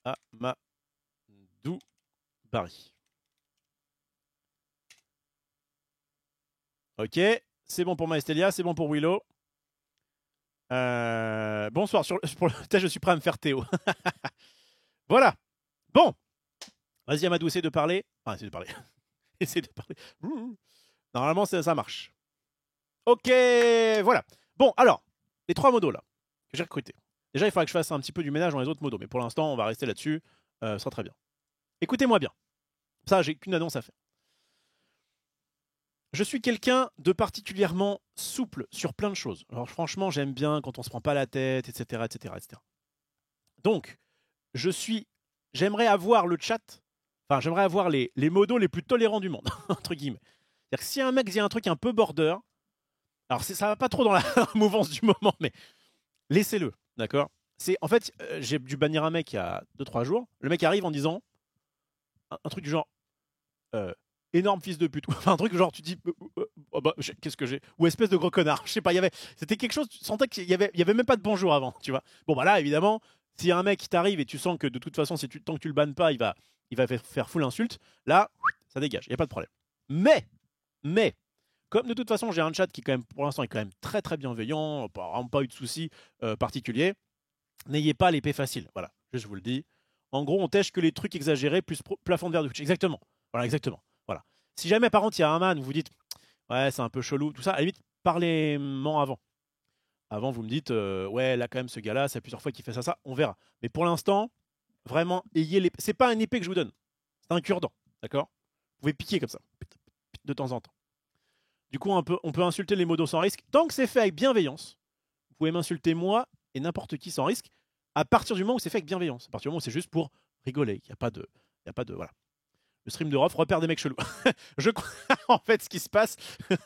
Amadou Barry. Ok, c'est bon pour Maestelia, c'est bon pour Willow. Bonsoir, pour le test, je suis prêt à me faire Théo. Voilà. Bon. Vas-y, Amadou, essaie de parler. Enfin, essaie de parler. Essaie de parler. Normalement, ça marche. Ok, voilà. Bon, alors, les 3 modos là, que j'ai recrutés. Déjà, il faudrait que je fasse un petit peu du ménage dans les autres modos. Mais pour l'instant, on va rester là-dessus. Ça sera très bien. Écoutez-moi bien. Ça, j'ai qu'une annonce à faire. Je suis quelqu'un de particulièrement souple sur plein de choses. Alors franchement, j'aime bien quand on se prend pas la tête, etc., etc., etc. Donc, j'aimerais avoir le chat, enfin, j'aimerais avoir les modos les plus tolérants du monde, entre guillemets. C'est-à-dire que si un mec dit un truc un peu border, alors ça va pas trop dans la mouvance du moment, mais laissez-le, d'accord? En fait, j'ai dû bannir un mec il y a 2-3 jours. Le mec arrive en disant un truc du genre... énorme fils de pute. Enfin, un truc genre, tu dis, oh bah, qu'est-ce que j'ai? Ou espèce de gros connard. Je sais pas, c'était quelque chose, tu sentais qu'il y avait même pas de bonjour avant, tu vois. Bon, bah là, évidemment, s'il y a un mec qui t'arrive et tu sens que de toute façon, tant que tu le bannes pas, il va faire full insulte, là, ça dégage, il n'y a pas de problème. Mais, comme de toute façon, j'ai un chat qui, quand même, pour l'instant, est quand même très très bienveillant, vraiment pas eu de soucis particuliers, n'ayez pas l'épée facile. Voilà, je vous le dis. En gros, on tèche que les trucs exagérés plus plafond de verre de Twitch. Exactement. Voilà, exactement. Voilà. Si jamais par contre il y a un man où vous dites ouais c'est un peu chelou, tout ça, à la limite parlez-moi avant. Avant vous me dites ouais là quand même ce gars-là, c'est plusieurs fois qu'il fait ça, on verra. Mais pour l'instant, vraiment, ayez l'épée. C'est pas une épée que je vous donne, c'est un cure-dent, d'accord? Vous pouvez piquer comme ça, de temps en temps. Du coup on peut insulter les modos sans risque, tant que c'est fait avec bienveillance. Vous pouvez m'insulter moi et n'importe qui sans risque, à partir du moment où c'est fait avec bienveillance. À partir du moment où c'est juste pour rigoler, il n'y a pas de voilà. Le stream de Rof repère des mecs chelous. Je crois, en fait, ce qui se passe,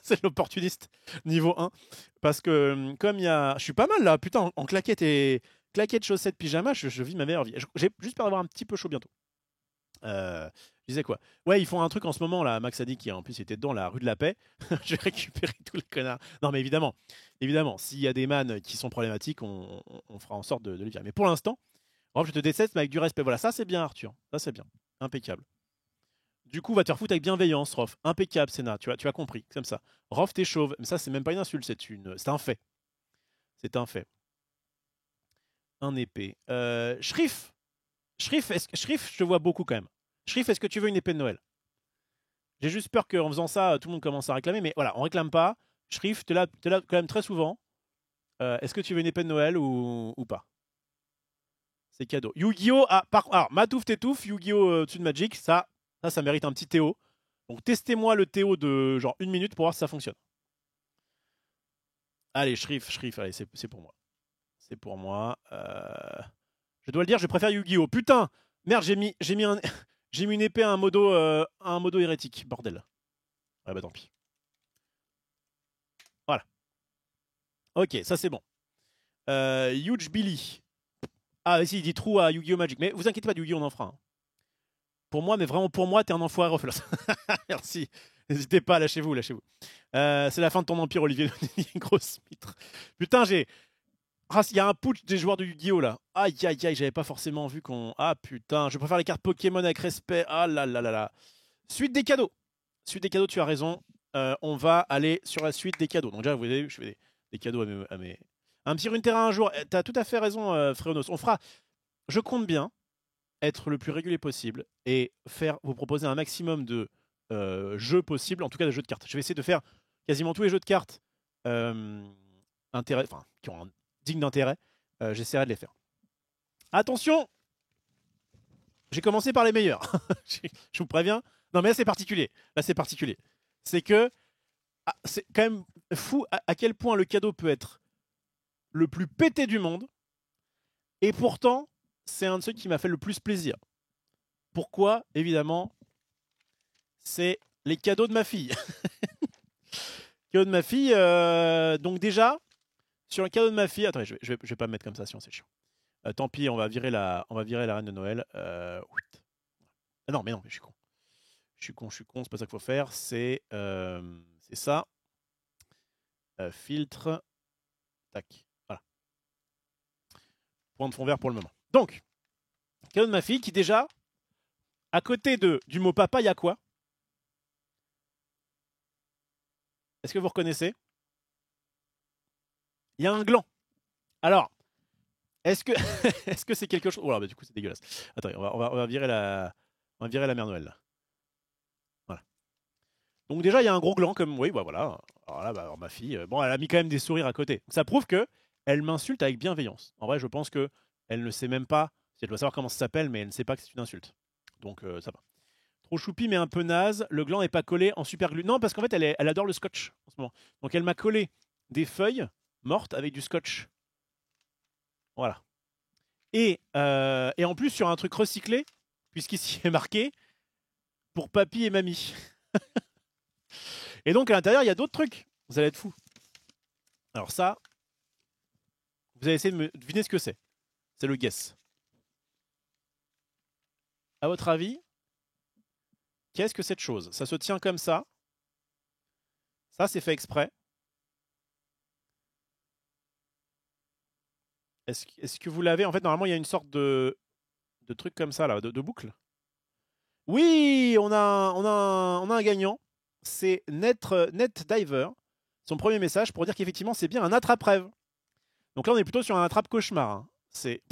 c'est l'opportuniste niveau 1. Parce que, comme il y a. Je suis pas mal là, putain, en claquettes, chaussettes, pyjama, je vis ma meilleure vie. J'ai juste peur d'avoir un petit peu chaud bientôt. Je disais quoi? Ouais, ils font un truc en ce moment là. Max a dit qu'en plus il était dedans, la rue de la Paix. J'ai récupéré tous les connards. Non, mais évidemment, s'il y a des man qui sont problématiques, on fera en sorte de les virer. Mais pour l'instant, Rof, je te déteste, mais avec du respect. Voilà, ça c'est bien, Arthur. Ça c'est bien. Impeccable. Du coup, va te faire foutre avec bienveillance, Rof. Impeccable, Sénat. Tu as compris, comme ça. Rof, t'es chauve. Mais ça, c'est même pas une insulte, c'est un fait. C'est un fait. Un épée. Shrif, je te vois beaucoup quand même. Shrif, est-ce que tu veux une épée de Noël? J'ai juste peur qu'en faisant ça, tout le monde commence à réclamer. Mais voilà, on réclame pas. Shrif, t'es là quand même très souvent. Est-ce que tu veux une épée de Noël ou pas? C'est cadeau. Yu-Gi-Oh! Alors, Matouf t'étouffe, Yu-Gi-Oh! Au-dessus de Magic, ça mérite un petit Théo. Donc testez-moi le Théo de genre 1 minute pour voir si ça fonctionne. Allez, Shrif, allez, c'est pour moi. C'est pour moi. Je dois le dire, je préfère Yu-Gi-Oh! Putain! Merde, j'ai mis une épée à un modo hérétique. Bordel. Ouais, bah tant pis. Voilà. Ok, ça c'est bon. Huge Billy. Ah, si, il dit trou à Yu-Gi-Oh! Magic. Mais vous inquiétez pas, Yu-Gi-Oh! On en fera un. Pour moi, mais vraiment pour moi, t'es un enfoiré, Rofelos. Merci. N'hésitez pas, lâchez-vous. C'est la fin de ton empire, Olivier. Grosse mitre. Putain, il y a un putsch des joueurs de Yu-Gi-Oh! Là. Aïe, j'avais pas forcément vu qu'on. Ah putain, je préfère les cartes Pokémon avec respect. Ah là là là là. Suite des cadeaux, tu as raison. On va aller sur la suite des cadeaux. Donc, déjà, vous voyez, je fais des cadeaux à mes. Un petit Runeterra un jour. T'as tout à fait raison, Fréonos. On fera. Je compte bien être le plus régulier possible et vous proposer un maximum de jeux possibles, en tout cas de jeux de cartes. Je vais essayer de faire quasiment tous les jeux de cartes qui ont un digne d'intérêt. J'essaierai de les faire. Attention, j'ai commencé par les meilleurs. Je vous préviens. Non mais là c'est particulier. C'est que c'est quand même fou à quel point le cadeau peut être le plus pété du monde et pourtant c'est un de ceux qui m'a fait le plus plaisir. Pourquoi? Évidemment, c'est les cadeaux de ma fille. Cadeau de ma fille. Donc déjà, sur le cadeau de ma fille... Attendez, je vais pas me mettre comme ça, sinon c'est chiant. Tant pis, on va virer la reine de Noël. Non, mais je suis con. Je suis con, c'est pas ça qu'il faut faire. C'est ça. Filtre. Tac. Voilà. Point de fond vert pour le moment. Donc, cadeau de ma fille qui déjà, à côté du mot papa, il y a quoi? Est-ce que vous reconnaissez? Il y a un gland. Alors, est-ce que c'est quelque chose... Oh là, bah, du coup, c'est dégueulasse. Attendez, on va virer la mère Noël, là. Voilà. Donc déjà, il y a un gros gland, comme... Oui, bah voilà. Alors là, alors, ma fille... Bon, elle a mis quand même des sourires à côté. Donc, ça prouve que elle m'insulte avec bienveillance. En vrai, je pense que elle ne sait même pas... Elle doit savoir comment ça s'appelle, mais elle ne sait pas que c'est une insulte. Donc, ça va. Trop choupi, mais un peu naze. Le gland n'est pas collé en super glue. Non, parce qu'en fait, elle adore le scotch en ce moment. Donc, elle m'a collé des feuilles mortes avec du scotch. Voilà. Et en plus, sur un truc recyclé, puisqu'ici il est marqué pour papy et mamie. Et donc, à l'intérieur, il y a d'autres trucs. Vous allez être fous. Alors ça, vous allez essayer de me deviner ce que c'est. C'est le guess. À votre avis, qu'est-ce que cette chose? Ça se tient comme ça. Ça, c'est fait exprès. Est-ce que vous l'avez? En fait, normalement, il y a une sorte de truc comme ça, là, de boucle. Oui, on a un gagnant. C'est NetDiver. Son premier message pour dire qu'effectivement, c'est bien un attrape-rêve. Donc là, on est plutôt sur un attrape-cauchemar. Hein. C'est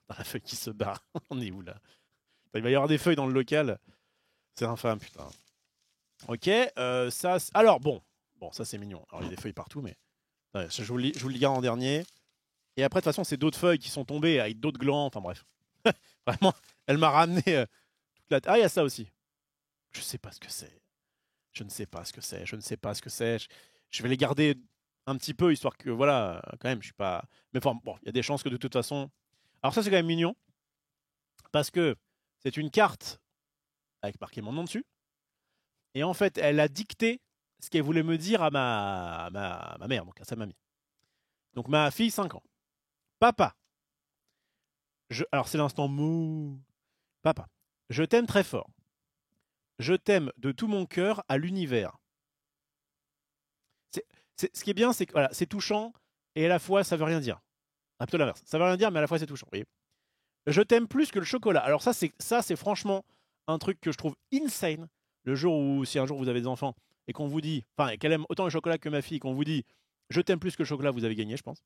dans la feuille qui se barre. On est où, là? Il va y avoir des feuilles dans le local. C'est infâme, putain. Ok, ça... Alors, bon, ça, c'est mignon. Alors, il y a des feuilles partout, mais... Ouais, je vous le garde en dernier. Et après, de toute façon, c'est d'autres feuilles qui sont tombées avec d'autres glands. Enfin, bref. Vraiment, elle m'a ramené toute la... Ah, il y a ça aussi. Je sais pas ce que c'est. Je ne sais pas ce que c'est. Je vais les garder un petit peu, histoire que, voilà, quand même, je suis pas... Mais enfin, bon, il y a des chances que de toute façon... Alors ça, c'est quand même mignon. Parce que c'est une carte avec marqué mon nom dessus. Et en fait, elle a dicté ce qu'elle voulait me dire à ma mère, donc à sa mamie. Donc ma fille, 5 ans. Papa. Alors c'est l'instant mou. Papa. Je t'aime très fort. Je t'aime de tout mon cœur à l'univers. Ce qui est bien, c'est que voilà, c'est touchant et à la fois ça veut rien dire. Ah, plutôt l'inverse. Ça veut rien dire, mais à la fois c'est touchant. Vous voyez. Je t'aime plus que le chocolat. Alors ça, c'est franchement un truc que je trouve insane. Le jour où, si un jour vous avez des enfants et qu'on vous dit, enfin, qu'elle aime autant le chocolat que ma fille, qu'on vous dit, je t'aime plus que le chocolat, vous avez gagné, je pense.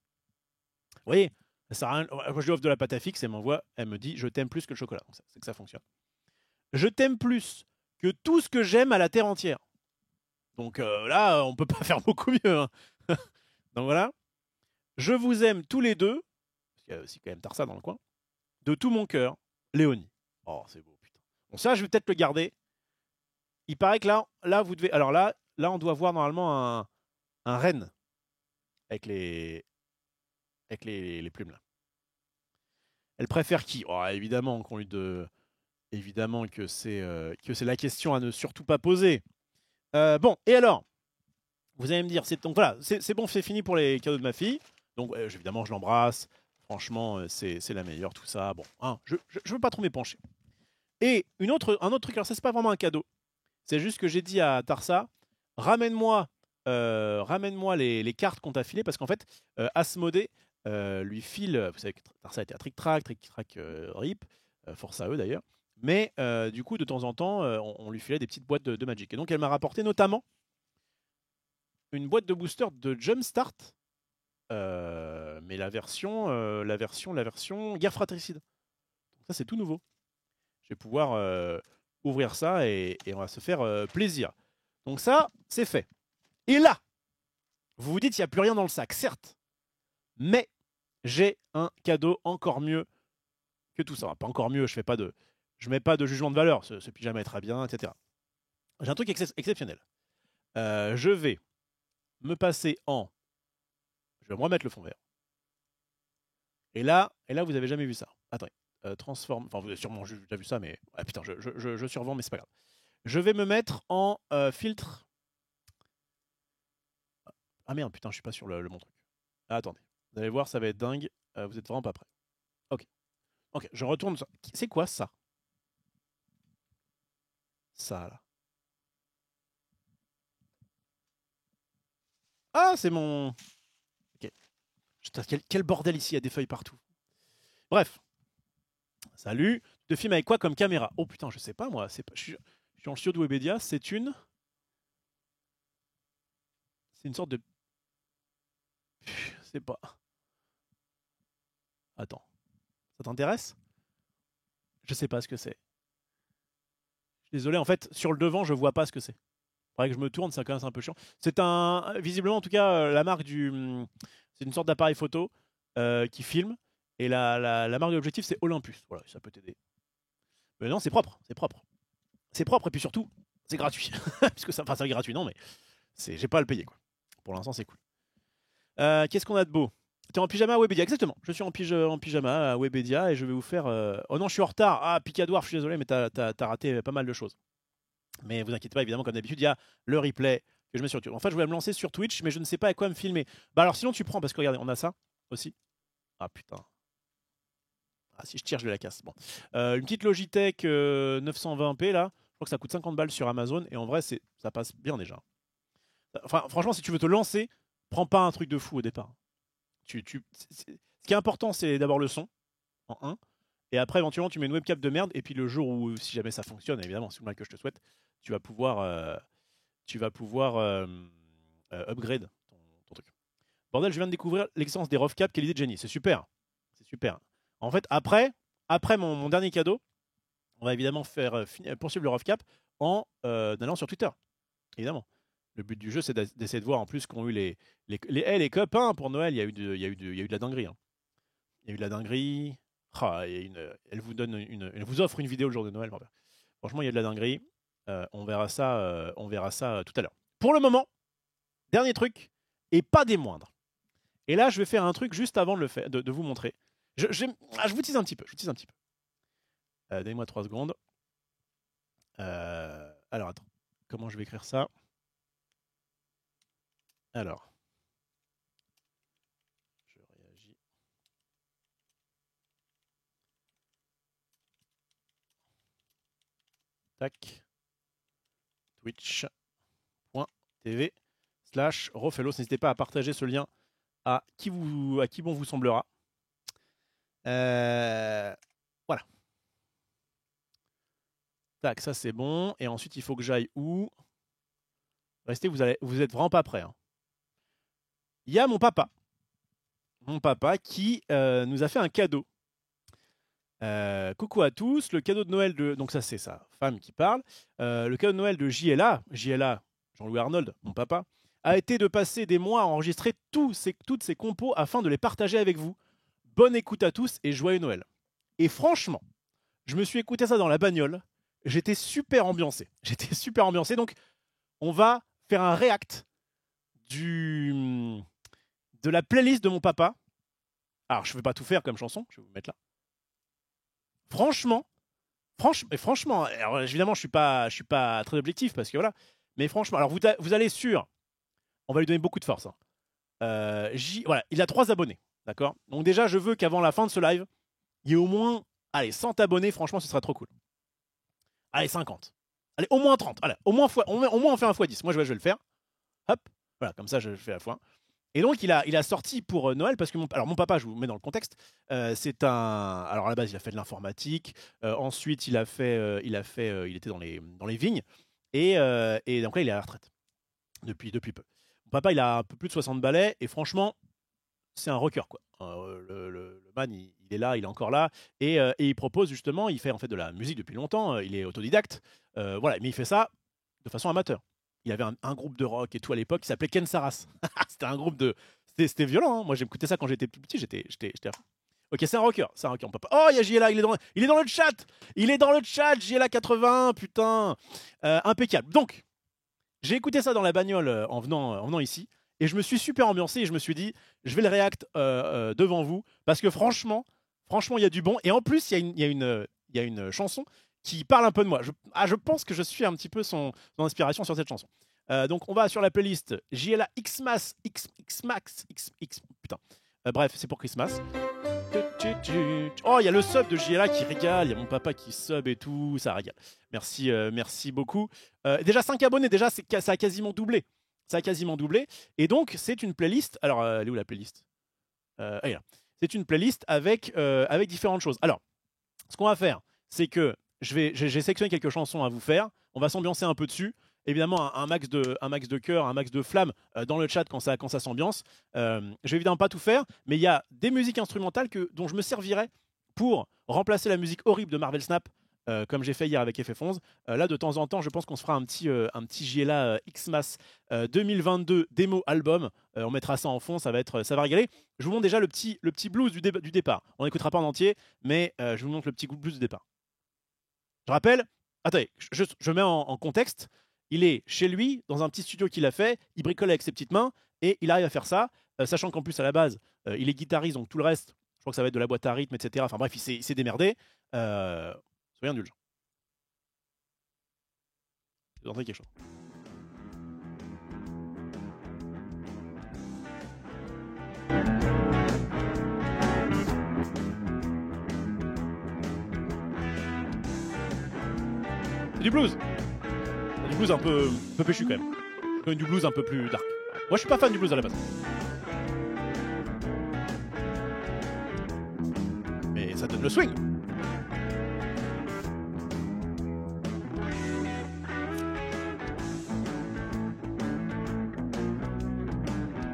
Vous voyez, ça sert à rien. Moi, je lui offre de la pâte à fixe, elle me dit, je t'aime plus que le chocolat. Donc c'est que ça fonctionne. Je t'aime plus que tout ce que j'aime à la terre entière. Donc là, on peut pas faire beaucoup mieux. Hein. Donc voilà. Je vous aime tous les deux. Parce qu'il y a aussi quand même Tarsa dans le coin. de tout mon cœur, Léonie. Oh, c'est beau, putain. Bon, ça, je vais peut-être le garder. Il paraît que là, vous devez. Alors là, on doit voir normalement un renne avec les plumes là. Elle préfère qui? Oh, évidemment qu'on lui de. Évidemment que c'est la question à ne surtout pas poser. Bon, et alors, vous allez me dire, donc voilà, c'est bon, c'est fini pour les cadeaux de ma fille. Donc évidemment, je l'embrasse. Franchement, c'est la meilleure, tout ça. Bon, hein, je veux pas trop m'épancher. Et un autre truc, alors ça c'est pas vraiment un cadeau. C'est juste que j'ai dit à Tarsa, ramène-moi les cartes qu'on t'a filées, parce qu'en fait, Asmodée lui file, vous savez que Tarsa était à Trick Track RIP, force à eux d'ailleurs. Mais du coup, de temps en temps, on lui filait des petites boîtes de Magic. Et donc, elle m'a rapporté notamment une boîte de booster de Jumpstart, mais la version guerre fratricide. Donc ça, c'est tout nouveau. Je vais pouvoir ouvrir ça et on va se faire plaisir. Donc ça, c'est fait. Et là, vous vous dites, il n'y a plus rien dans le sac, certes. Mais j'ai un cadeau encore mieux que tout ça. Enfin, pas encore mieux, je mets pas de jugement de valeur. Ce pyjama est très bien, etc. J'ai un truc exceptionnel. Je vais me passer en... Je vais me remettre le fond vert. Et là, vous avez jamais vu ça. Attendez. Transforme... Enfin, vous avez sûrement déjà vu ça, mais... Ah, putain, je survends, mais c'est pas grave. Je vais me mettre en filtre... Ah merde, putain, je suis pas sur le bon truc. Ah, attendez. Vous allez voir, ça va être dingue. Vous êtes vraiment pas prêts. Ok. Ok, je retourne ça. C'est quoi ça? Ça, là. Ah, c'est mon... Ok. Putain, quel bordel ici, il y a des feuilles partout. Bref. Salut. Tu te filmes avec quoi comme caméra? Oh putain, je sais pas moi. Je suis en le studio de Webedia. C'est une sorte de... Je sais pas. Attends. Ça t'intéresse? Je sais pas ce que c'est. Je suis désolé, en fait, sur le devant, je vois pas ce que c'est. Faudrait que je me tourne, ça quand même un peu chiant. C'est visiblement en tout cas, la marque c'est une sorte d'appareil photo qui filme. Et la marque de l'objectif, c'est Olympus. Voilà, ça peut t'aider. Mais non, c'est propre, c'est propre. C'est propre et puis surtout, c'est gratuit. Puisque ça, enfin, c'est gratuit, non, mais j'ai pas à le payer, quoi. Pour l'instant, c'est cool. Qu'est-ce qu'on a de beau? T'es en pyjama à Webedia, exactement. Je suis en pyjama à Webedia et je vais vous faire... Oh non, je suis en retard. Ah, Picadoir, je suis désolé, mais t'as raté pas mal de choses. Mais vous inquiétez pas, évidemment, comme d'habitude, il y a le replay que je mets sur YouTube. En fait, je voulais me lancer sur Twitch, mais je ne sais pas à quoi me filmer. Bah alors sinon, tu prends, parce que regardez, on a ça aussi. Ah putain. Ah, si je tire, je la casse. Bon. Une petite Logitech 920p, là. Je crois que ça coûte 50 balles sur Amazon. Et en vrai, ça passe bien déjà. Enfin, franchement, si tu veux te lancer, prends pas un truc de fou au départ. Ce qui est important, c'est d'abord le son, en 1. Et après, éventuellement, tu mets une webcam de merde. Et puis le jour où, si jamais ça fonctionne, évidemment, c'est le mal que je te souhaite, tu vas pouvoir upgrade ton truc. Bordel, je viens de découvrir l'existence des ROV Cap. Quelle idée de génie. C'est super. C'est super. En fait, après mon dernier cadeau, on va évidemment poursuivre le ROV Cap en allant sur Twitter. Évidemment. Le but du jeu, c'est d'essayer de voir en plus qu'ont eu les copains pour Noël. Il y a eu de la dinguerie. Hein. Il y a eu de la dinguerie. Ah, elle vous offre une vidéo le jour de Noël. Franchement, il y a de la dinguerie. On verra ça tout à l'heure. Pour le moment, dernier truc, et pas des moindres. Et là, je vais faire un truc juste avant de vous montrer. Je vous tease un petit peu. Donnez-moi 3 secondes. Alors, attends. Comment je vais écrire ça? Alors. Je réagis. Tac. Twitch.tv/Rofellos. N'hésitez pas à partager ce lien à qui bon vous semblera. Voilà. Tac, ça c'est bon. Et ensuite, il faut que j'aille où? Restez, vous êtes vraiment pas prêts. Hein. Il y a mon papa qui nous a fait un cadeau. Coucou à tous, le cadeau de Noël de... Donc ça c'est sa femme qui parle. Le cadeau de Noël de JLA, Jean-Louis Arnold, mon papa, a été de passer des mois à enregistrer toutes ces compos afin de les partager avec vous. Bonne écoute à tous et joyeux Noël. Et franchement, je me suis écouté ça dans la bagnole. J'étais super ambiancé. Donc, on va faire un react de la playlist de mon papa. Alors, je ne vais pas tout faire comme chanson. Je vais vous mettre là. Franchement, alors évidemment, je suis pas très objectif parce que voilà. Mais franchement, alors vous allez sur, on va lui donner beaucoup de force. Hein. Voilà, il a 3 abonnés, d'accord. Donc déjà, je veux qu'avant la fin de ce live, il y ait au moins, 100 abonnés. Franchement, ce serait trop cool. Allez, 50. Allez, au moins 30. Allez, au moins on fait un x 10. Moi, je vais le faire. Hop, voilà, comme ça, je fais la fois. Et donc, il a sorti pour Noël, parce que mon papa, je vous mets dans le contexte, c'est un... Alors, à la base, il a fait de l'informatique. Ensuite, il était dans les vignes. Et donc là, il est à la retraite. Depuis peu. Mon papa, il a un peu plus de 60 balais. Et franchement, c'est un rocker, quoi. Le man, il est là, il est encore là. Et il propose, justement, il fait en fait de la musique depuis longtemps. Il est autodidacte. Voilà, mais il fait ça de façon amateur. Il avait un groupe de rock et tout à l'époque qui s'appelait Ken Saras. C'était un groupe de... C'était violent, hein. Moi, j'écoutais ça quand j'étais plus petit. J'étais à fond. Ok, c'est un rocker. Papa. Oh, il y a JLA, il est dans le chat. Il est dans le chat, JLA 80, putain. Impeccable. Donc, j'ai écouté ça dans la bagnole en venant ici. Et je me suis super ambiancé et je me suis dit, je vais le react devant vous. Parce que franchement, il y a du bon. Et en plus, il y a une chanson qui parle un peu de moi. Je pense que je suis un petit peu son inspiration sur cette chanson. Donc on va sur la playlist JLA Xmas putain. Bref, c'est pour Christmas. Oh, il y a le sub de JLA qui régale, il y a mon papa qui sub et tout, ça régale. Merci beaucoup. Déjà 5 abonnés, déjà ça a quasiment doublé. Et donc c'est une playlist. Alors elle est où la playlist? C'est une playlist avec différentes choses. Alors, ce qu'on va faire, c'est que j'ai sélectionné quelques chansons à vous faire. On va s'ambiancer un peu dessus. Évidemment, un max de cœur, un max de flamme dans le chat quand ça s'ambiance. Je vais évidemment pas tout faire, mais il y a des musiques instrumentales dont je me servirai pour remplacer la musique horrible de Marvel Snap, comme j'ai fait hier avec FF11. Là, de temps en temps, je pense qu'on se fera un petit JLA Xmas 2022 démo album. On mettra ça en fond, ça va régaler. Je vous montre déjà le petit blues du départ. On n'écoutera pas en entier, mais je vous montre le petit blues du départ. Je rappelle, attendez, je mets en contexte. Il est chez lui, dans un petit studio qu'il a fait, il bricole avec ses petites mains, et il arrive à faire ça, sachant qu'en plus, à la base, il est guitariste, donc tout le reste, je crois que ça va être de la boîte à rythme, etc. Enfin bref, il s'est démerdé. Soyez indulgents. Je vais entrer quelque chose. C'est du blues. Du blues un peu péchu quand même. Du blues un peu plus dark. Moi je suis pas fan du blues à la base. Mais ça donne le swing.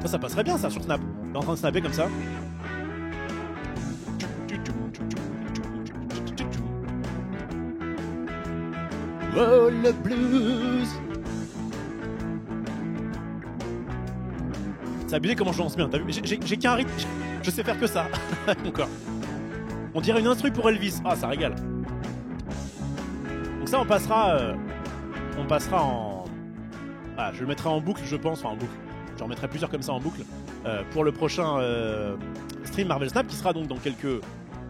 Ça passerait bien ça sur Snap. On est en train de snapper comme ça. Oh le blues. C'est abusé comment je lance bien, t'as vu? J'ai qu'un rythme, je sais faire que ça. Encore. On dirait une instru pour Elvis. Ah, ça régale. Donc ça, on passera en... Ah, je le mettrai en boucle, je pense. Enfin, en boucle. J'en mettrai plusieurs comme ça en boucle. Pour le prochain stream Marvel Snap, qui sera donc dans quelques...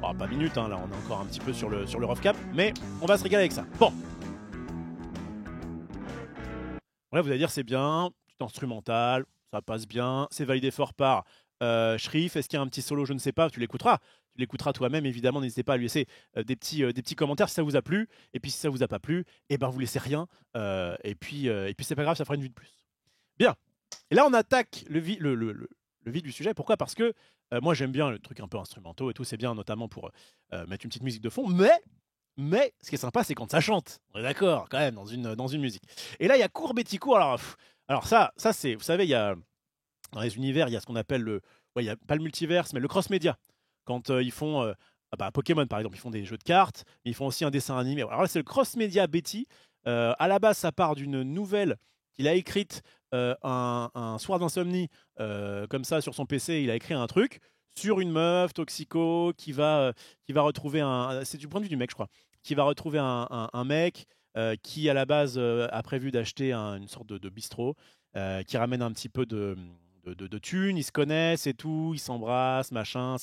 Oh, pas minutes, hein, là, on est encore un petit peu sur le rough cap. Mais on va se régaler avec ça. Bon. Là, vous allez dire, c'est bien. Petit instrumental. Ça passe bien. C'est validé fort par Shrif. Est-ce qu'il y a un petit solo? Je ne sais pas. Tu l'écouteras. Tu l'écouteras toi-même, évidemment. N'hésitez pas à lui laisser des petits commentaires si ça vous a plu. Et puis, si ça vous a pas plu, eh ben, vous laissez rien. Et puis c'est pas grave, ça fera une vue de plus. Bien. Et là, on attaque le vif du sujet. Pourquoi? Parce que moi, j'aime bien le truc un peu instrumentaux et tout. C'est bien, notamment pour mettre une petite musique de fond. Mais ce qui est sympa, c'est quand ça chante. On est d'accord, quand même, dans une musique. Et là, il y a Courbeticourt. Alors ça c'est, vous savez, il y a dans les univers, il y a ce qu'on appelle il y a pas le multiverse, mais le cross-média. Quand ils font Pokémon, par exemple, ils font des jeux de cartes, mais ils font aussi un dessin animé. Alors là, c'est le cross-média Betty. À la base, ça part d'une nouvelle qu'il a écrite un soir d'insomnie, comme ça, sur son PC. Il a écrit un truc. sur une meuf toxico qui va retrouver c'est du point de vue du mec, je crois, qui va retrouver un mec qui à la base a prévu d'acheter une sorte de bistrot, qui ramène un petit peu de thunes, ils se connaissent et tout, ils s'embrassent, machin,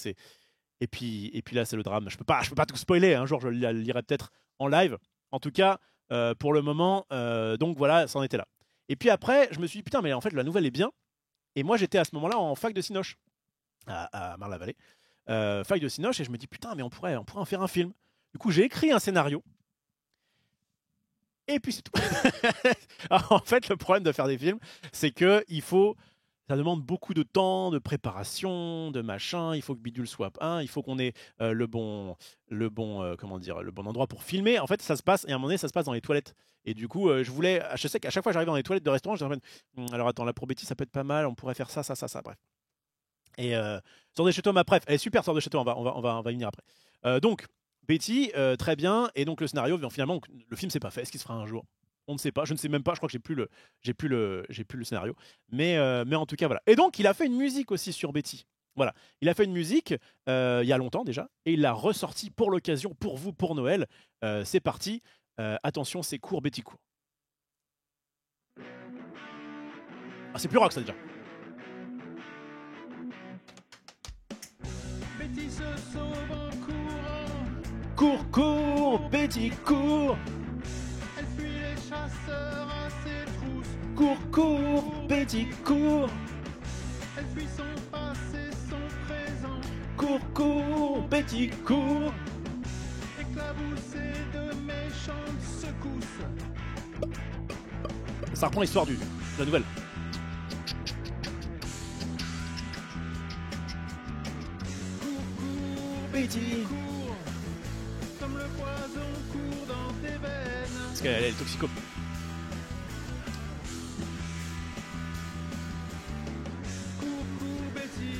et puis là c'est le drame. Je peux pas tout spoiler, un jour je le lirai peut-être en live. En tout cas, pour le moment, donc voilà, ça en était là. Et puis après, je me suis dit putain, mais en fait la nouvelle est bien. Et moi j'étais à ce moment-là en fac de Cinoche à Marne-la-Vallée, fac de Cinoche, et je me dis putain, mais on pourrait en faire un film. Du coup j'ai écrit un scénario. Et puis c'est tout. Alors, en fait, le problème de faire des films, c'est que ça demande beaucoup de temps, de préparation, de machin. Il faut que Bidule soit il faut qu'on ait le bon endroit pour filmer. En fait, ça se passe, et à un moment donné, ça se passe dans les toilettes. Et du coup, je sais qu'à chaque fois que j'arrive dans les toilettes de restaurant, je me dis, alors attends, là pour Betty, ça peut être pas mal. On pourrait faire ça, bref. Et Sors de chez toi, ma préf, elle est super, Sors de chez toi. On va y venir après. Donc. Betty, très bien, et donc le scénario, finalement, le film s'est pas fait. Est-ce qu'il se fera un jour? On ne sait pas, je ne sais même pas. Je crois que j'ai plus le scénario, mais en tout cas voilà. Et donc il a fait une musique aussi sur Betty. Voilà, il a fait une musique il y a longtemps déjà, et il l'a ressorti pour l'occasion, pour vous, pour Noël. C'est parti. Attention, c'est court, Betty court. Ah, c'est plus rock ça déjà. Betty se sauve en courant. Cours, Betty, cours. Elle fuit les chasseurs à ses trousses. Cours, Betty, cours. Elle fuit son passé, son présent. Cours, Betty, cours. Éclaboussée de méchantes secousses. Ça reprend l'histoire de la nouvelle. Cours, Betty. Comme le poison court dans tes veines. Parce qu'elle est toxico. Coucou Betty,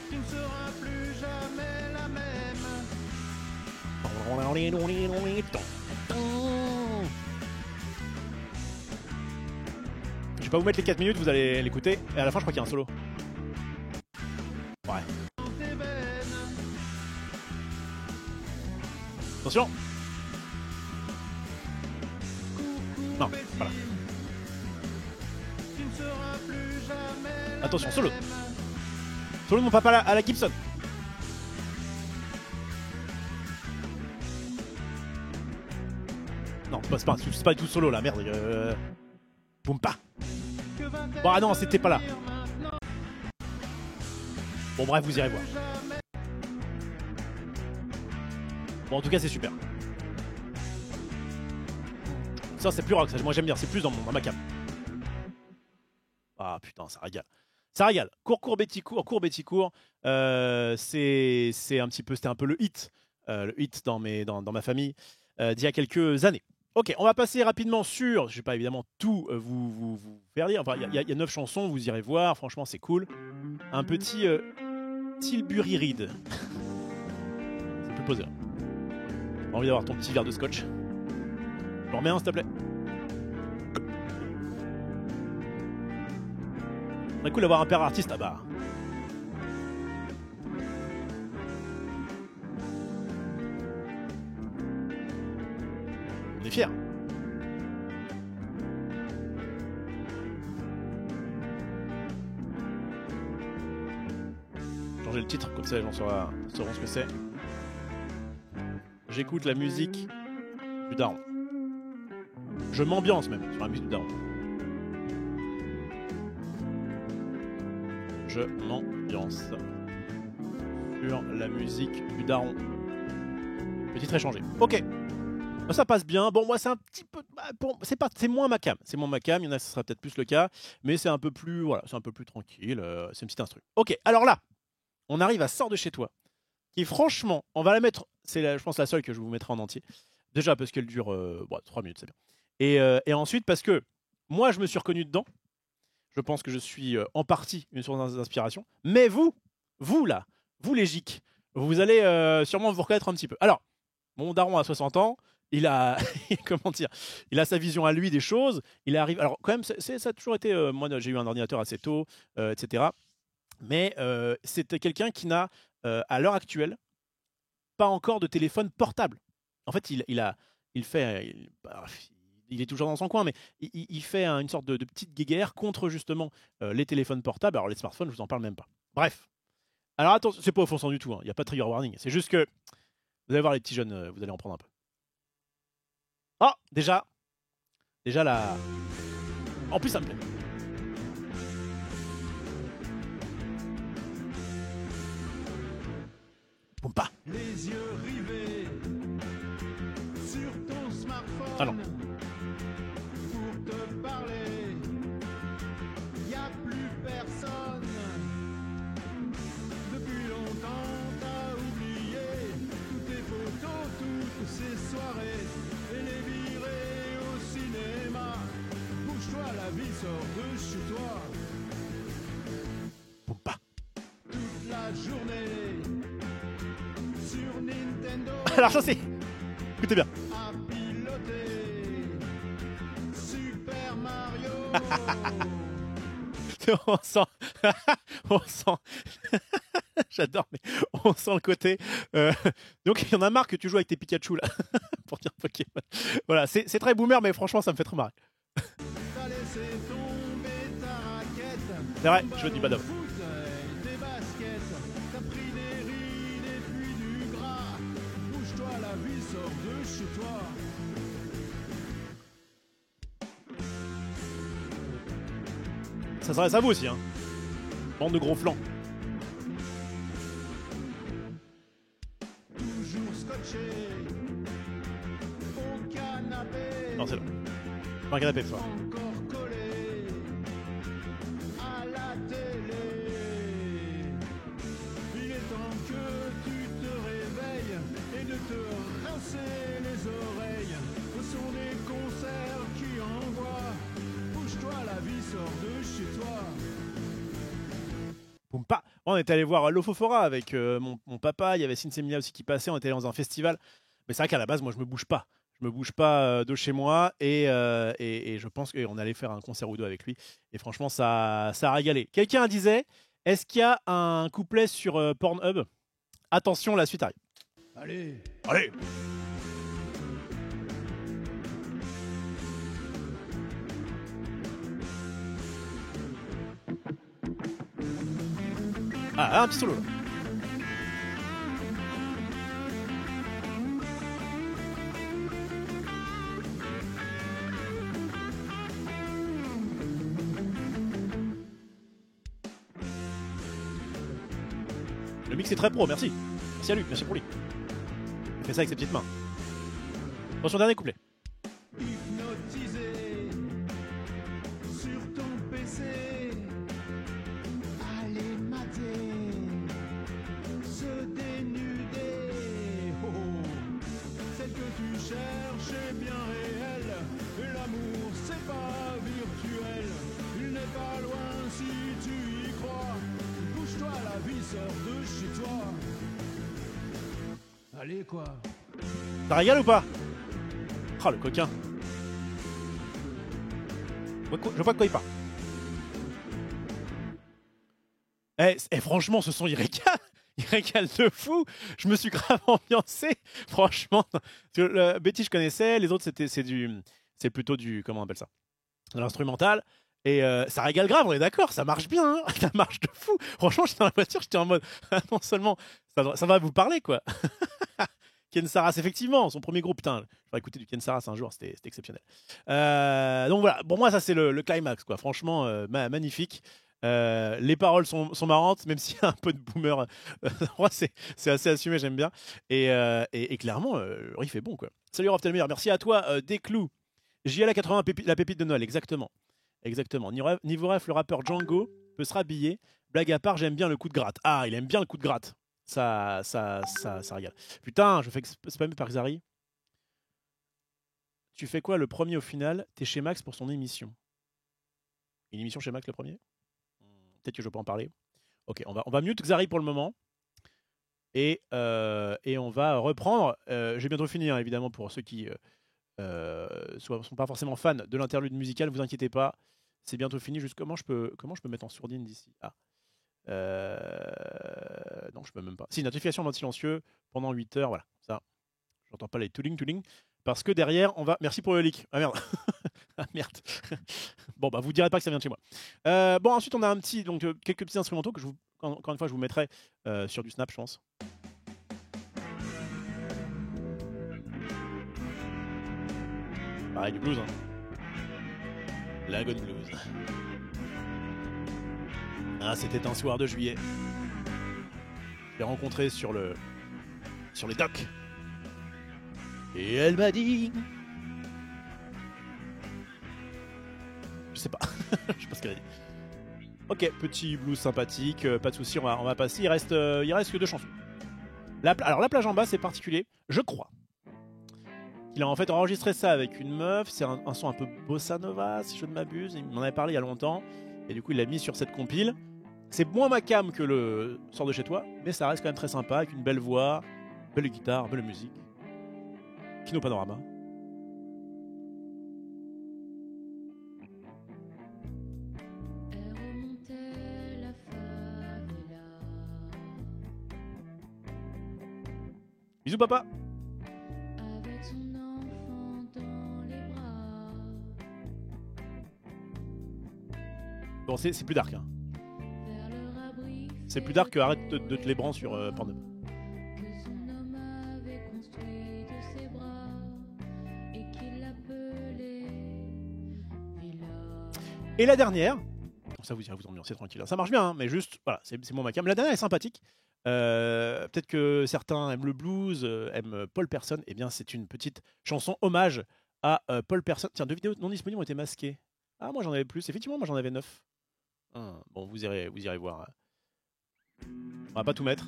tu ne seras plus jamais la même. Je vais pas vous mettre les 4 minutes, vous allez l'écouter. Et à la fin, je crois qu'il y a un solo. Ouais. Dans tes veines. Attention. Non, Betty, voilà. tu ne seras plus jamais la Attention, solo. même. Solo de mon papa à la Gibson. Non, c'est pas du tout solo là, merde. Boum pas. Que va-t-elle Bon, ah non, c'était pas là. devenir maintenant? Bon, bref, vous irez voir. Bon, en tout cas, c'est super. Ça, c'est plus rock, ça, moi j'aime bien, c'est plus dans ma cam. Ah putain, ça régale. Ça régale. Cours, Betty, cours, Betty, cours. C'était un peu le hit dans ma famille d'il y a quelques années. Ok, on va passer rapidement sur. Je ne vais pas évidemment tout vous faire dire. Enfin, il y a 9 chansons, vous irez voir. Franchement, c'est cool. Un petit Tilbury Reed. C'est plus posé là. J'ai envie d'avoir ton petit verre de scotch. J'en remets un, s'il te plaît. C'est cool d'avoir un père artiste là-bas. On est fiers. Changer le titre, comme ça les gens sauront ce que c'est. J'écoute la musique du daron. Je m'ambiance même sur la musique du daron. Je m'ambiance sur la musique du daron. Le titre est changé. Ok. Ça passe bien. Bon, moi, c'est un petit peu. C'est moins ma cam. C'est moins ma cam. Il y en a, ce sera peut-être plus le cas. Mais c'est un peu plus. Voilà, c'est un peu plus tranquille. C'est une petite instru. Ok. Alors là, on arrive à Sors de chez toi. Qui, franchement, on va la mettre. C'est, je pense, la seule que je vous mettrai en entier. Déjà parce qu'elle dure 3 minutes, c'est bien. Et ensuite, parce que moi, je me suis reconnu dedans. Je pense que je suis en partie une source d'inspiration. Mais vous là, vous les gics, vous allez sûrement vous reconnaître un petit peu. Alors, mon daron a 60 ans. Il a, comment dire, il a sa vision à lui des choses. Il arrive. Alors, quand même, ça a toujours été. Moi, j'ai eu un ordinateur assez tôt, etc. Mais c'était quelqu'un qui n'a, à l'heure actuelle, pas encore de téléphone portable. En fait, il est toujours dans son coin, mais il fait une sorte de petite guéguerre contre justement les téléphones portables. Alors les smartphones, je vous en parle même pas. Bref. Alors attention, c'est pas offensant du tout, hein. Il n'y a pas de trigger warning. C'est juste que vous allez voir les petits jeunes, vous allez en prendre un peu. Oh, déjà là. En plus, ça me plaît. Boum pas. Les yeux rivés sur ton smartphone. Ah non. Pour te parler, y a plus personne. Depuis longtemps, t'as oublié toutes tes photos, toutes ces soirées et les virées au cinéma. Bouge-toi, la vie sort de chez toi. Boum pas. Toute la journée sur Nintendo. Alors ça c'est... Écoutez bien. À piloter Super Mario. On sent... on sent... J'adore, mais on sent le côté... Donc il y en a marre que tu joues avec tes Pikachu là. Pour dire Pokémon. Voilà, c'est très boomer, mais franchement ça me fait très marrer. T'as laissé tomber ta raquette. C'est vrai, je dis Badov. Des baskets. T'as pris des rides et puis du gras. Bouge-toi, la vie sort de chez toi. Ça s'adresse à vous aussi, hein. Bande de gros flancs. Toujours scotché au canapé. Non, c'est là. Pas un canapé, ça. Encore collé à la télé. Il est temps que tu te réveilles et de te rincer les oreilles. Ce sont des concerts qui envoient. Bouge-toi, la vie sort de chez toi. Boum pas. On était allé voir Lofofora avec mon papa. Il y avait Sinsemilia aussi qui passait. On était allé dans un festival. Mais c'est vrai qu'à la base, moi, je me bouge pas. Je me bouge pas de chez moi et je pense qu'on allait faire un concert ou deux avec lui. Et franchement, ça a régalé. Quelqu'un disait, est-ce qu'il y a un couplet sur Pornhub? Attention, la suite arrive. Allez, Allez. Ah, un petit solo là. Le mix est très pro, merci. Merci à lui, merci pour lui. Il fait ça avec ses petites mains. Attention, dernier couplet. hypnotisé sur ton PC. Allez mater, se dénuder. Oh, oh. Celle que tu cherches est bien réelle. Et l'amour c'est pas virtuel. Il n'est pas loin si tu y crois. Bouge-toi, la vie sort de chez toi. Allez quoi. Ça régale ou pas? Ah, le coquin. Je vois de quoi il parle. Franchement, ce son, il régale. Il régale de fou. Je me suis grave ambiancé. Franchement. Parce que, Betty, je connaissais. Les autres, c'est plutôt du... Comment on appelle ça? De l'instrumental. Et ça régale grave, on est d'accord. Ça marche bien. Hein. Ça marche de fou. Franchement, j'étais dans la voiture, j'étais en mode... non seulement, ça va vous parler, quoi. Ken Saras, effectivement, son premier groupe, putain, je vais écouter du Ken Saras un jour, c'était exceptionnel. Donc voilà, pour moi, ça c'est le climax, quoi. Franchement, magnifique. Les paroles sont marrantes, même s'il y a un peu de boomer. Moi, c'est assez assumé, j'aime bien. Et clairement, le riff est bon, quoi. Salut Rof Telmer, merci à toi, Desclous. JL à 80, la pépite de Noël, exactement. Exactement. Niveau ref, le rappeur Django peut se rhabiller. Blague à part, j'aime bien le coup de gratte. Ah, il aime bien le coup de gratte. Ça régale. Putain, je fais spammer par Xari. Tu fais quoi le premier au final? T'es chez Max pour son émission. Une émission chez Max le premier? Peut-être que je peux en parler. Ok, on va mute Xari pour le moment. Et on va reprendre. J'ai bientôt fini, hein, évidemment, pour ceux qui sont pas forcément fans de l'interlude musical. Vous inquiétez pas, c'est bientôt fini. Juste comment je peux mettre en sourdine d'ici? Ah. Non, je peux même pas. Si, notification en mode silencieux pendant 8 heures, voilà. Ça, j'entends pas les tooling. Parce que derrière, on va... Merci pour le leak. Ah merde. Ah merde. Bon, bah vous direz pas que ça vient de chez moi. Bon, ensuite, on a un petit... Donc, quelques petits instrumentaux que encore une fois, je vous mettrai sur du Snap, je pense. Pareil, du blues, hein. La Gone Blues. Ah, c'était un soir de juillet. Je l'ai rencontrée sur les docks. Et elle m'a dit... Je sais pas. Je sais pas ce qu'elle a dit. Ok, petit blues sympathique, pas de souci, on va passer. Il reste que 2 chansons. Alors la plage en bas, c'est particulier, je crois. Il a en fait enregistré ça avec une meuf, c'est un son un peu bossa nova, si je ne m'abuse. Il m'en avait parlé il y a longtemps, et du coup il l'a mis sur cette compile. C'est moins ma cam que le Sort de chez toi, mais ça reste quand même très sympa, avec une belle voix, belle guitare, belle musique. Kino Panorama. Bisous papa. Avec son enfant dans les bras. Bon, c'est plus dark, hein. C'est plus dark que arrête de te les branler sur Pornhub. Que son homme avait construit de ses bras et qu'il l'appelait Villa. Et la dernière, comme ça vous irez vous ambiancer tranquille. Ça marche bien, hein, mais juste, voilà, c'est mon macam. La dernière est sympathique. Peut-être que certains aiment le blues, aiment Paul Person. Eh bien, c'est une petite chanson hommage à Paul Person. Tiens, 2 vidéos non disponibles ont été masquées. Ah, moi j'en avais plus. Effectivement, moi j'en avais 9. Bon, vous irez voir. On va pas tout mettre.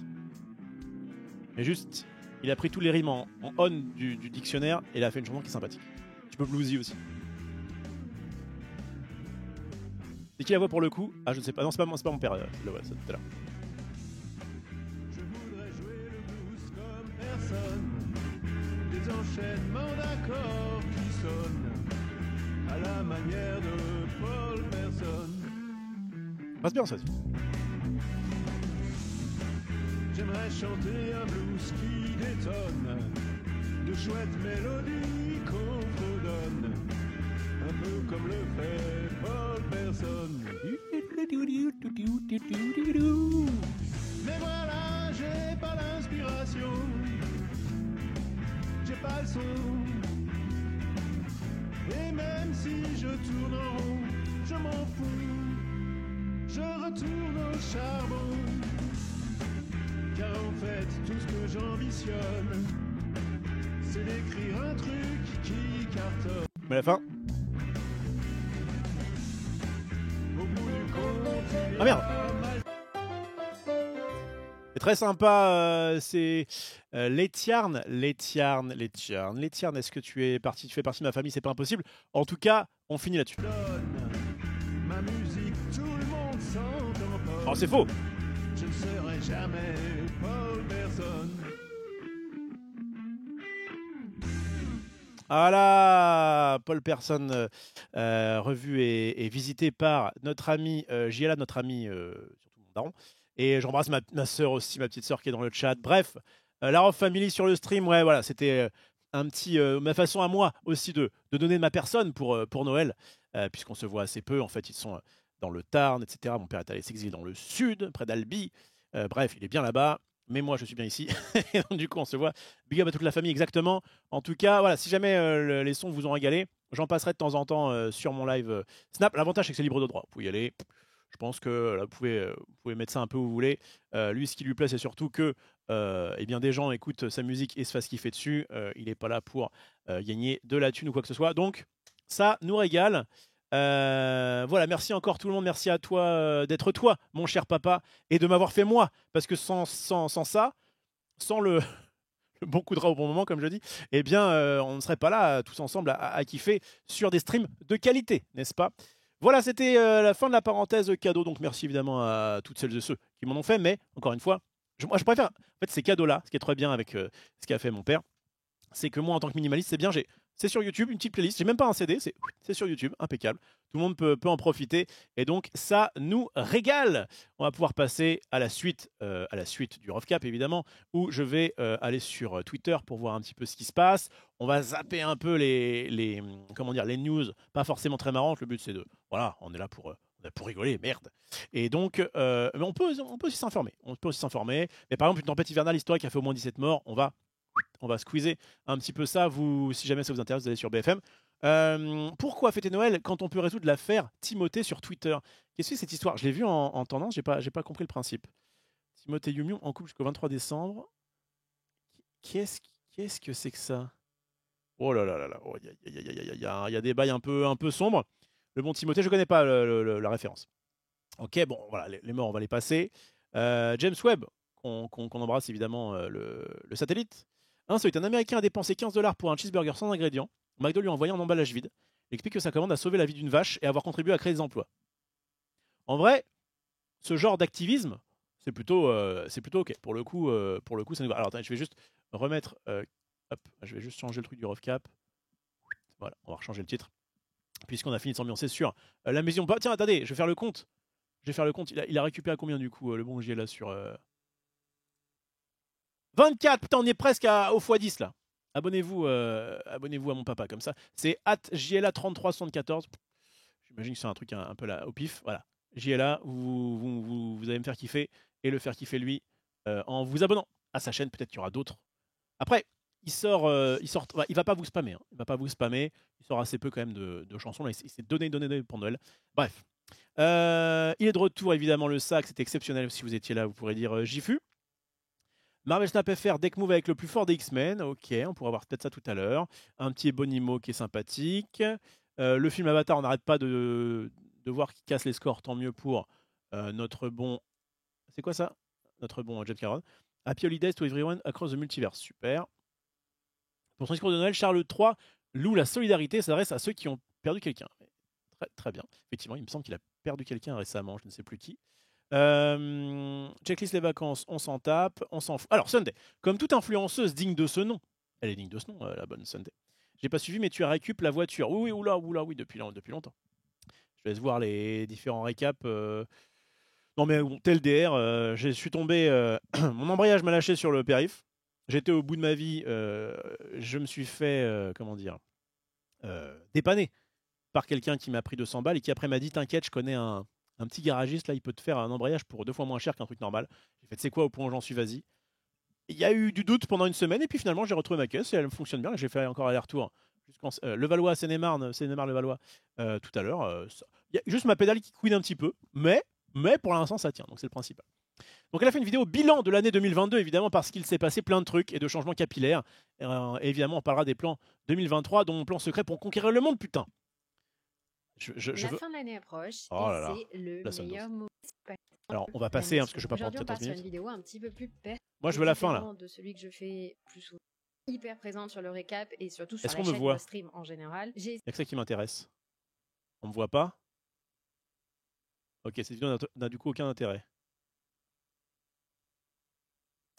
Mais juste, il a pris tous les rimes en on du dictionnaire et il a fait une chanson qui est sympathique. Tu peux bluesy aussi. C'est qui la voix pour le coup? Ah, je ne sais pas. Non, c'est pas mon père. La voix, c'est tout à l'heure. Je voudrais jouer le blues comme personne. Des enchaînements d'accords qui sonnent à la manière de Paul Person. Passe bien ça. J'aimerais chanter un blues qui détonne, de chouettes mélodies qu'on fredonne, un peu comme le fait Paul Person. Mais voilà, j'ai pas l'inspiration, j'ai pas le son. Et même si je tourne en rond, je m'en fous, je retourne au charbon. Car en fait, tout ce que j'ambitionne, c'est d'écrire un truc qui cartonne. Mais la fin. Au bout du compte, Ah merde. C'est très sympa, c'est Létiarne. Est-ce que tu fais partie de ma famille? C'est pas impossible. En tout cas, on finit là-dessus. ma musique, tout le monde s'entend pas. Oh, c'est faux. Je ne serai jamais Paul Person. Voilà, Paul Person, revu et visité par notre ami Giela, notre ami, surtout mon daron. Et j'embrasse ma soeur aussi, ma petite soeur qui est dans le chat. Bref, la Rof Family sur le stream, ouais, voilà, c'était un petit, ma façon à moi aussi de donner de ma personne pour Noël, puisqu'on se voit assez peu. En fait, ils sont dans le Tarn, etc. Mon père est allé s'exiler dans le sud, près d'Albi. Bref, il est bien là-bas. Mais moi, je suis bien ici. Et donc, du coup, on se voit. Big up à toute la famille, exactement. En tout cas, voilà, si jamais les sons vous ont régalé, j'en passerai de temps en temps sur mon live Snap. L'avantage, c'est que c'est libre de droit. Vous pouvez y aller. Je pense que là, vous pouvez mettre ça un peu où vous voulez. Lui, ce qui lui plaît, c'est surtout que eh bien, des gens écoutent sa musique et se fassent kiffer dessus. Il n'est pas là pour gagner de la thune ou quoi que ce soit. Donc, ça nous régale. Voilà, merci encore tout le monde, merci à toi d'être toi, mon cher papa, et de m'avoir fait moi, parce que sans ça, sans le bon coup de rat au bon moment, comme je dis, eh bien, on ne serait pas là tous ensemble à kiffer sur des streams de qualité, n'est-ce pas? Voilà, c'était la fin de la parenthèse cadeau, donc merci évidemment à toutes celles et ceux qui m'en ont fait, mais encore une fois, moi je préfère, en fait, ces cadeaux-là, ce qui est très bien avec ce qu'a fait mon père, c'est que moi, en tant que minimaliste, c'est bien, C'est sur YouTube, une petite playlist. J'ai même pas un CD, c'est sur YouTube, impeccable. Tout le monde peut en profiter. Et donc, ça nous régale. On va pouvoir passer à la suite du Roughcap, évidemment, où je vais aller sur Twitter pour voir un petit peu ce qui se passe. On va zapper un peu les news, pas forcément très marrantes. Le but, c'est de... Voilà, on est là pour rigoler, merde. Et donc, mais on peut aussi s'informer. Mais par exemple, une tempête hivernale historique a fait au moins 17 morts. On va squeezer un petit peu ça. Si jamais ça vous intéresse, vous allez sur BFM. Pourquoi fêter Noël quand on peut résoudre l'affaire Timothée sur Twitter? Qu'est-ce que c'est cette histoire? Je l'ai vu en tendance, j'ai pas compris le principe. Timothée Yum Yum en couple jusqu'au 23 décembre. Qu'est-ce que c'est que ça? Oh là là là là, il y a des bails un peu sombres. Le bon Timothée, je connais pas la référence. Ok, bon, voilà, les morts, on va les passer. James Webb, qu'on embrasse évidemment, le satellite. Insolite, un Américain a dépensé $15 pour un cheeseburger sans ingrédients. McDo lui a envoyé un emballage vide. Il explique que sa commande a sauvé la vie d'une vache et avoir contribué à créer des emplois. En vrai, ce genre d'activisme, c'est plutôt ok. Pour le coup, ça nous va. Alors, attendez, je vais juste remettre... hop, je vais juste changer le truc du Roughcap. Voilà, on va rechanger le titre. Puisqu'on a fini de s'ambiancer sur la maison. Bah, tiens, attendez, je vais faire le compte. Il a récupéré à combien du coup, le bon JL là sur... 24, putain, on est presque au x10 là. Abonnez-vous à mon papa comme ça. C'est @JLA3374. J'imagine que c'est un truc un peu là au pif. Voilà. JLA, vous allez me faire kiffer et le faire kiffer lui en vous abonnant à sa chaîne. Peut-être qu'il y aura d'autres. Après, il va pas vous spammer. Hein. Il va pas vous spammer. Il sort assez peu quand même de chansons. Là, il s'est donné pour Noël. Bref. Il est de retour évidemment le sac. C'était exceptionnel. Si vous étiez là, vous pourrez dire Jifu. Marvel Snap FR, deck move avec le plus fort des X-Men. Ok, on pourra voir peut-être ça tout à l'heure. Un petit Bonimo qui est sympathique. Le film Avatar, on n'arrête pas de voir qu'il casse les scores. Tant mieux pour notre bon... C'est quoi ça? Notre bon Jeff Caron. Happy Holidays to everyone across the multiverse. Super. Pour son discours de Noël, Charles III loue la solidarité. Ça s'adresse à ceux qui ont perdu quelqu'un. Très, très bien. Effectivement, il me semble qu'il a perdu quelqu'un récemment. Je ne sais plus qui. Checklist les vacances, on s'en tape, on s'en fout. Alors Sunday, comme toute influenceuse digne de ce nom, elle est digne de ce nom, la bonne Sunday. J'ai pas suivi, mais tu as récup la voiture. Oui, oui, depuis longtemps. Je laisse voir les différents récaps. Non mais bon, tel DR, je suis tombé, mon embrayage m'a lâché sur le périph'. J'étais au bout de ma vie, je me suis fait, dépanner par quelqu'un qui m'a pris 200 balles et qui après m'a dit t'inquiète, je connais un petit garagiste, là, il peut te faire un embrayage pour 2 fois moins cher qu'un truc normal. J'ai fait, c'est quoi, au point où j'en suis, vas-y. Il y a eu du doute pendant une semaine, et puis finalement, j'ai retrouvé ma caisse, et elle fonctionne bien, et j'ai fait encore aller-retour. Levallois, Seine-et-Marne, Levallois, tout à l'heure. Il y a juste ma pédale qui couine un petit peu, mais pour l'instant, ça tient, donc c'est le principal. Donc elle a fait une vidéo bilan de l'année 2022, évidemment, parce qu'il s'est passé plein de trucs et de changements capillaires. Et évidemment, on parlera des plans 2023, dont mon plan secret pour conquérir le monde, putain. La fin de l'année approche, oh là là, c'est le meilleur moment. Alors, on va passer, parce que je ne vais pas prendre 14 minutes. Une vidéo un petit peu plus moi, je veux la fin, là. De celui que je fais plus souvent. Hyper présente sur le récap et surtout sur la chaîne voit de stream en général. Il y a que ça qui m'intéresse. On me voit pas? Ok, cette vidéo n'a du coup aucun intérêt.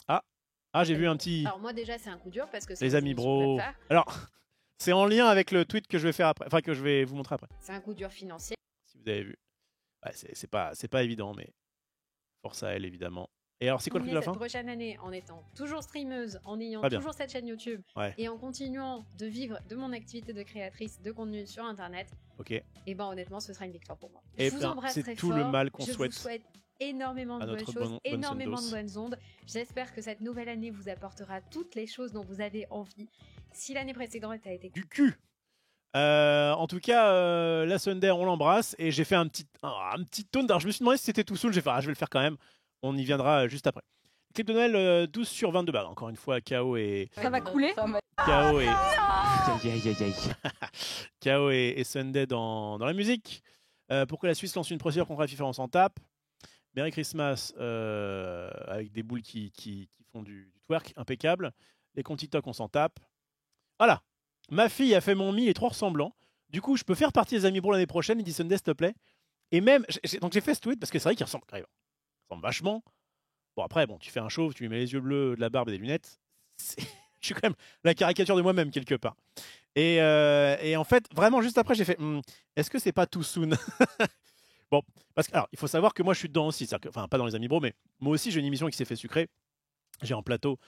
Ah, j'ai vu un petit... Alors moi déjà, c'est un coup dur parce que... Les amis bro... Alors... C'est en lien avec le tweet que je vais faire après, enfin que je vais vous montrer après. C'est un coup dur financier. Si vous avez vu. Ouais, c'est pas évident, mais force à elle évidemment. Et alors c'est quoi le truc de la fin? Cette prochaine année, en étant toujours streameuse, en ayant toujours cette chaîne YouTube, et en continuant de vivre de mon activité de créatrice de contenu sur Internet. Ok. Et ben honnêtement, ce sera une victoire pour moi. Et je vous embrasse très fort. C'est tout le mal qu'on souhaite. Je vous souhaite énormément de bonnes choses, énormément de bonnes ondes. J'espère que cette nouvelle année vous apportera toutes les choses dont vous avez envie. Si l'année précédente a été... Du cul. En tout cas, la Sunday, on l'embrasse. Et j'ai fait un petit tone. Alors je me suis demandé si c'était tout soon. J'ai fait, je vais le faire quand même. On y viendra juste après. Clip de Noël, 12 sur 22 balles. Encore une fois, KO et... Ça va couler. KO et... KO et Sunday dans la musique. Pourquoi la Suisse lance une procédure contre la FIFA, on s'en tape. Merry Christmas avec des boules qui font du twerk, impeccable. Les comptes TikTok, on s'en tape. Voilà. Ma fille a fait mon mi et trop ressemblant. Du coup, je peux faire partie des Amis Bro l'année prochaine. Il dit Sunday, s'il te plaît. Et même, donc j'ai fait ce tweet parce que c'est vrai qu'il ressemble vachement. Bon, après, tu fais un chauve, tu lui mets les yeux bleus, de la barbe et des lunettes. Je suis quand même la caricature de moi-même quelque part. Et en fait, vraiment, juste après, j'ai fait est-ce que c'est pas too soon? Bon, parce que, alors, il faut savoir que moi, je suis dedans aussi. Enfin, pas dans les Amis Bro, mais moi aussi, j'ai une émission qui s'est fait sucrer. J'ai un plateau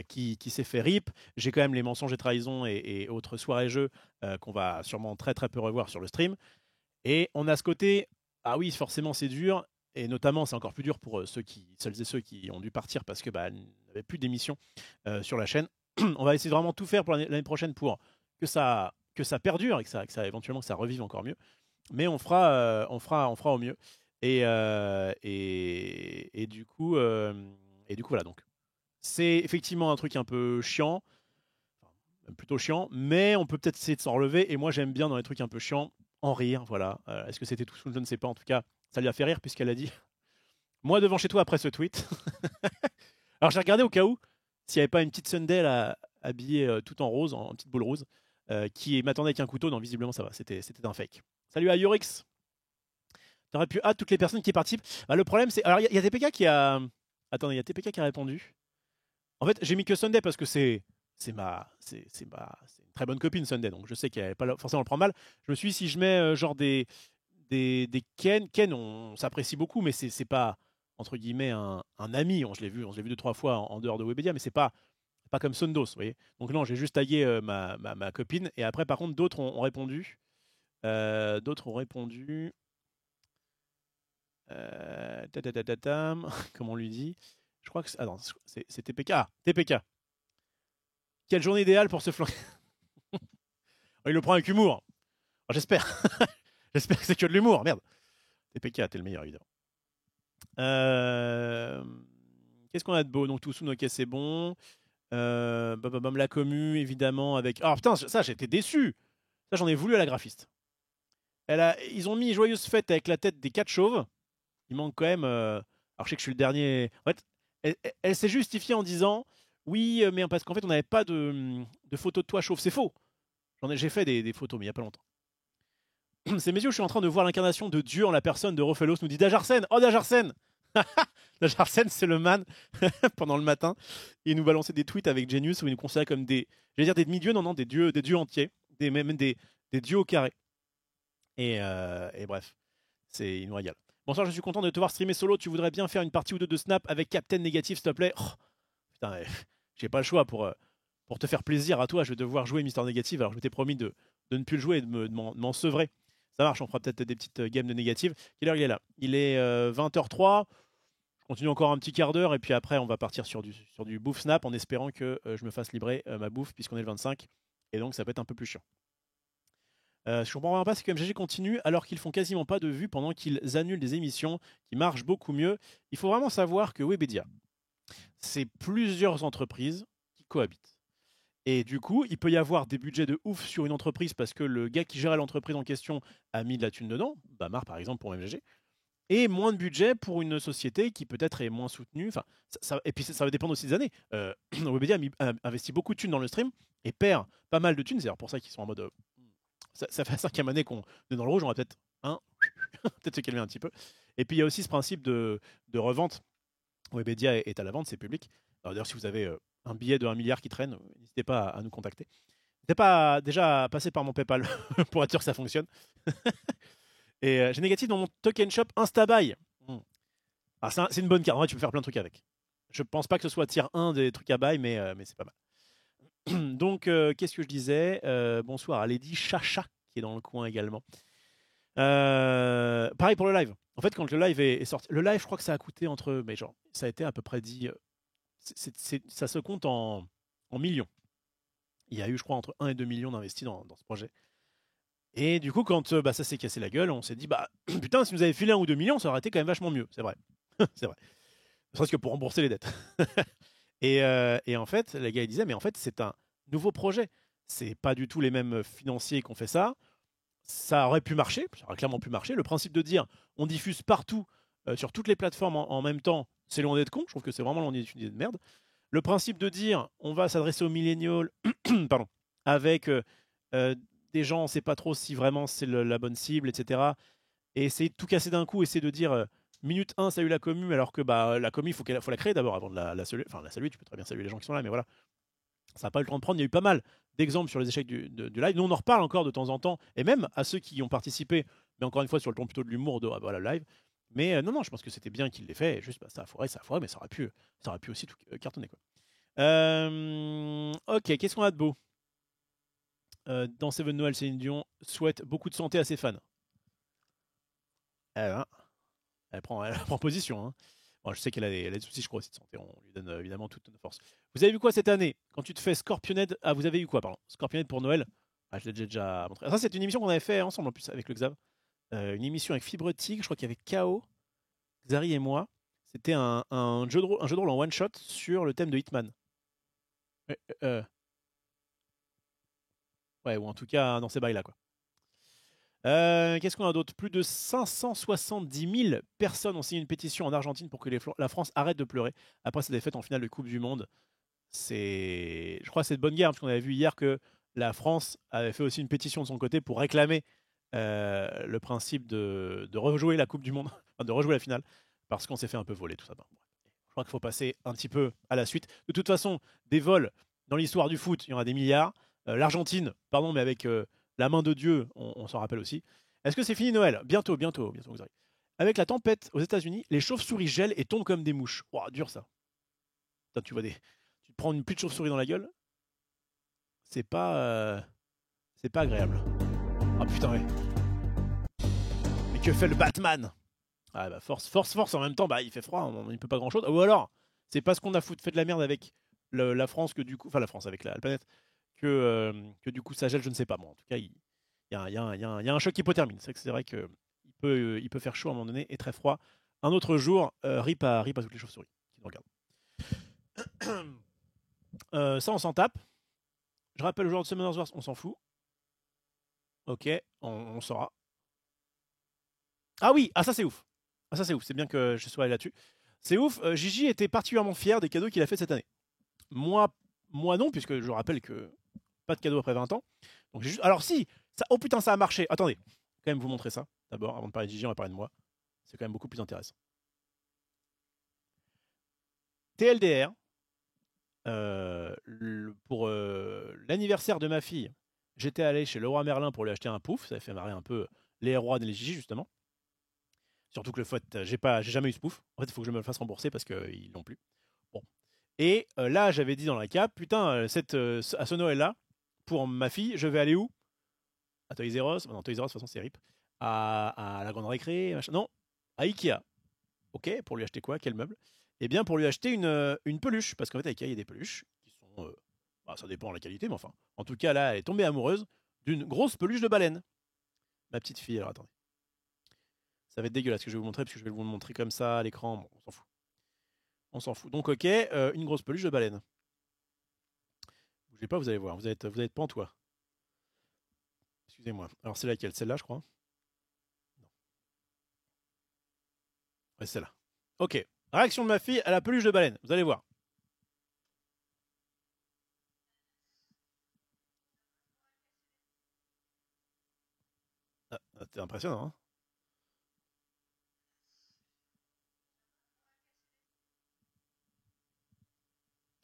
qui s'est fait rip. J'ai quand même les mensonges et trahisons et autres soirées-jeux qu'on va sûrement très très peu revoir sur le stream. Et on a ce côté, ah oui, forcément, c'est dur. Et notamment, c'est encore plus dur pour celles et ceux qui ont dû partir parce que n'avaient plus d'émissions sur la chaîne. On va essayer de vraiment tout faire pour l'année prochaine pour que ça perdure et que ça éventuellement que ça revive encore mieux. Mais on fera au mieux. Et du coup, voilà. Donc, c'est effectivement un truc un peu chiant, plutôt chiant, mais on peut peut-être essayer de s'en relever. Et moi, j'aime bien dans les trucs un peu chiants en rire. Voilà. Est-ce que c'était tout? Je ne sais pas. En tout cas, ça lui a fait rire puisqu'elle a dit moi devant chez toi après ce tweet. Alors j'ai regardé au cas où s'il n'y avait pas une petite Sunday là, habillée tout en rose, en petite boule rose, qui m'attendait avec un couteau. Non, visiblement ça va. C'était un fake. Salut à Yorix. T'aurais pu toutes les personnes qui participent. Le problème c'est, alors il y a TPK qui a, attendez, il y a TPK qui a répondu. En fait, j'ai mis que Sunday parce que c'est une très bonne copine Sunday, donc je sais qu'elle n'allait pas forcément le prendre mal. Je me suis dit si je mets genre des Ken, on s'apprécie beaucoup, mais c'est pas entre guillemets un ami. Je l'ai vu 2-3 fois en dehors de Webedia, mais c'est pas comme Sondos, vous voyez. Donc non, j'ai juste tagué ma copine. Et après, par contre, d'autres ont répondu. Comment on lui dit? Je crois que c'est TPK. Ah, TPK. Quelle journée idéale pour se flanquer. Il le prend avec humour. J'espère. J'espère que c'est que de l'humour. Merde. TPK, t'es le meilleur, évidemment. Qu'est-ce qu'on a de beau? Donc, tout ok, c'est bon. La commu, évidemment, avec. Oh putain, ça, j'étais déçu. Ça, j'en ai voulu à la graphiste. Ils ont mis Joyeuse Fête avec la tête des 4 chauves. Il manque quand même. Alors, je sais que je suis le dernier. En fait, elle s'est justifiée en disant oui, mais parce qu'en fait, on n'avait pas de photos de toi chauve. C'est faux. J'ai fait des photos, mais il n'y a pas longtemps. C'est mes yeux, je suis en train de voir l'incarnation de Dieu en la personne de Rofelos, nous dit Dajarsen. Oh, Dajarsen. Dajarsen, c'est le man pendant le matin. Il nous balançait des tweets avec Genius où il nous considérait comme des demi-dieux, non, des dieux entiers, même des dieux au carré. Et bref, il nous régale. Bonsoir, je suis content de te voir streamer solo. Tu voudrais bien faire une partie ou deux de Snap avec Captain Négatif, s'il te plaît? Oh, putain, j'ai pas le choix pour te faire plaisir à toi. Je vais devoir jouer Mister Négatif. Alors, je m'étais promis de ne plus le jouer et de m'en sevrer. Ça marche, on fera peut-être des petites games de négative. Quelle heure il est là? Il est 20h03. Je continue encore un petit quart d'heure et puis après on va partir sur du bouffe snap en espérant que je me fasse livrer ma bouffe puisqu'on est le 25 et donc ça peut être un peu plus chiant. Je comprends vraiment pas, c'est que MGG continue alors qu'ils font quasiment pas de vues pendant qu'ils annulent des émissions qui marchent beaucoup mieux. Il faut vraiment savoir que Webedia, c'est plusieurs entreprises qui cohabitent. Et du coup, il peut y avoir des budgets de ouf sur une entreprise parce que le gars qui gérait l'entreprise en question a mis de la thune dedans, Bamar par exemple pour MGG, et moins de budget pour une société qui peut-être est moins soutenue. Enfin, et puis ça va dépendre aussi des années. Webedia a investi beaucoup de thunes dans le stream et perd pas mal de thunes. C'est pour ça qu'ils sont en mode... ça fait la 5e année qu'on est dans le rouge, on va peut-être peut-être se calmer un petit peu. Et puis il y a aussi ce principe de revente. Webedia est à la vente, c'est public. D'ailleurs, si vous avez un billet de 1 milliard qui traîne, n'hésitez pas à nous contacter. N'hésitez pas à déjà passer par mon PayPal pour être sûr que ça fonctionne. Et j'ai négatif dans mon token shop Instabuy. C'est une bonne carte. En vrai, tu peux faire plein de trucs avec. Je pense pas que ce soit tier 1 des trucs à buy, mais c'est pas mal. Donc, qu'est-ce que je disais? Bonsoir à Lady Chacha qui est dans le coin également. Pareil pour le live. En fait, quand le live est sorti, le live, je crois que ça a coûté mais genre, ça a été à peu près dit. Ça se compte en millions. Il y a eu, je crois, entre 1 et 2 millions d'investis dans ce projet. Et du coup, quand ça s'est cassé la gueule, on s'est dit, putain, si nous avait filé 1 ou 2 millions, ça aurait été quand même vachement mieux. C'est vrai. C'est vrai. Ne serait-ce que pour rembourser les dettes. et en fait, les gars, ils disaient, mais en fait, c'est un nouveau projet. C'est pas du tout les mêmes financiers qui ont fait ça. Ça aurait pu marcher, ça aurait clairement pu marcher. Le principe de dire, on diffuse partout, sur toutes les plateformes en même temps, c'est loin d'être con. Je trouve que c'est vraiment loin d'être une idée de merde. Le principe de dire, on va s'adresser aux millénials, pardon, avec des gens, on ne sait pas trop si vraiment c'est la bonne cible, etc. Et essayer de tout casser d'un coup, essayer de dire minute 1, salut la commu, alors que la commu, il faut la créer d'abord avant de la saluer. Enfin, la saluer, tu peux très bien saluer les gens qui sont là, mais voilà. Ça n'a pas eu le temps de prendre. Il y a eu pas mal d'exemples sur les échecs du live. Nous, on en reparle encore de temps en temps, et même à ceux qui y ont participé, mais encore une fois sur le ton plutôt de l'humour de voilà, live. Mais non, je pense que c'était bien qu'il l'ait fait. Juste, ça a foiré, mais ça aurait pu aussi tout cartonner, quoi. Ok, qu'est-ce qu'on a de beau dans Seven Noël, Céline Dion souhaite beaucoup de santé à ses fans. Elle prend position. Hein. Bon, je sais qu'elle a des soucis, je crois, aussi de santé. On lui donne évidemment toute notre force. Vous avez vu quoi cette année? Quand tu te fais Scorpionhead... Ah, vous avez eu quoi, pardon? Scorpionhead pour Noël. Ah, je l'ai déjà montré. Ça, c'est une émission qu'on avait fait ensemble, en plus, avec le Xav. Une émission avec Fibre Tigre. Je crois qu'il y avait KO, Xari et moi. C'était un jeu de rôle en one-shot sur le thème de Hitman. Ouais, ou en tout cas, dans ces bails-là, quoi. Qu'est-ce qu'on a d'autre? Plus de 570 000 personnes ont signé une pétition en Argentine pour que la France arrête de pleurer après sa défaite en finale de Coupe du Monde. Je crois que c'est de bonne guerre, parce qu'on avait vu hier que la France avait fait aussi une pétition de son côté pour réclamer le principe de rejouer la Coupe du Monde, enfin de rejouer la finale, parce qu'on s'est fait un peu voler, tout ça. Je crois qu'il faut passer un petit peu à la suite. De toute façon, des vols dans l'histoire du foot, il y en a des milliards. L'Argentine, pardon, mais avec la main de Dieu, on s'en rappelle aussi. Est-ce que c'est fini Noël? Bientôt, vous arrivez. Avec la tempête aux États-Unis, les chauves-souris gèlent et tombent comme des mouches. Oh, dur ça. Putain, tu te prends une pluie de chauves-souris dans la gueule. C'est pas agréable. Ah putain, ouais. Mais que fait le Batman? Ah bah force. En même temps, bah il fait froid, il peut pas grand-chose. Ou alors, c'est parce qu'on a fait de la merde avec la France que du coup, enfin la France avec la planète, que du coup ça gèle, je ne sais pas. Bon, en tout cas, il y a un choc hypothermique. C'est vrai qu'il peut faire chaud à un moment donné et très froid. Un autre jour, rip à toutes les chauves-souris qui nous regardent. Ça, on s'en tape. Je rappelle le joueur de Summoners Wars, on s'en fout. Ok, on saura. Ah oui, ça c'est ouf. C'est bien que je sois allé là-dessus. C'est ouf. Gigi était particulièrement fier des cadeaux qu'il a fait cette année. Moi non, puisque je rappelle que pas de cadeaux après 20 ans. Donc alors si, oh putain, ça a marché. Attendez, quand même vous montrer ça. D'abord, avant de parler de Gigi, on va parler de moi. C'est quand même beaucoup plus intéressant. TLDR, pour l'anniversaire de ma fille, j'étais allé chez Leroy Merlin pour lui acheter un pouf. Ça avait fait marrer un peu les Erwan et les Gigi, justement. Surtout que le fait, j'ai jamais eu ce pouf. En fait, il faut que je me le fasse rembourser parce qu'ils l'ont plus. Bon. Et là, j'avais dit dans la cap, putain, à ce Noël-là, pour ma fille, je vais aller où? À Toys R Us. Non, Toys R Us, de toute façon, c'est RIP. À la Grande Récré, machin. Non, à Ikea. Ok, pour lui acheter quoi? Quel meuble? Eh bien, pour lui acheter une peluche. Parce qu'en fait, à Ikea, il y a des peluches qui sont... ça dépend de la qualité, mais enfin. En tout cas, là, elle est tombée amoureuse d'une grosse peluche de baleine. Ma petite fille, alors attendez. Ça va être dégueulasse ce que je vais vous montrer, parce que je vais vous le montrer comme ça à l'écran. Bon, on s'en fout. Donc, ok, une grosse peluche de baleine. Bougez pas, vous allez voir. Vous allez être pantois. Excusez-moi. Alors, c'est laquelle? Celle-là, je crois. Non. Ouais, c'est celle-là. Ok. Réaction de ma fille à la peluche de baleine. Vous allez voir. C'est impressionnant, hein?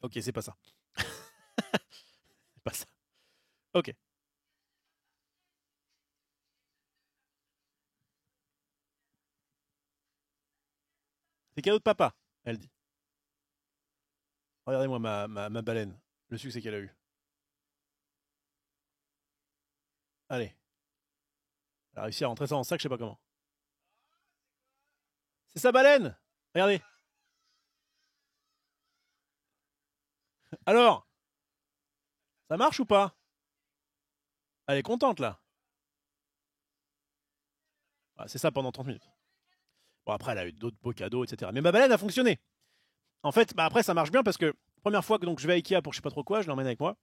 Ok, c'est pas ça. C'est pas ça. Ok. C'est cadeau de papa, elle dit. Regardez-moi ma baleine. Le succès qu'elle a eu. Allez. Elle a réussi à rentrer ça en sac, je sais pas comment. C'est sa baleine! Regardez. Alors? Ça marche ou pas? Elle est contente là. Ah, c'est ça pendant 30 minutes. Bon, après, elle a eu d'autres beaux cadeaux, etc. Mais ma baleine a fonctionné. En fait, après, ça marche bien parce que première fois que donc, je vais à Ikea pour je sais pas trop quoi, je l'emmène avec moi.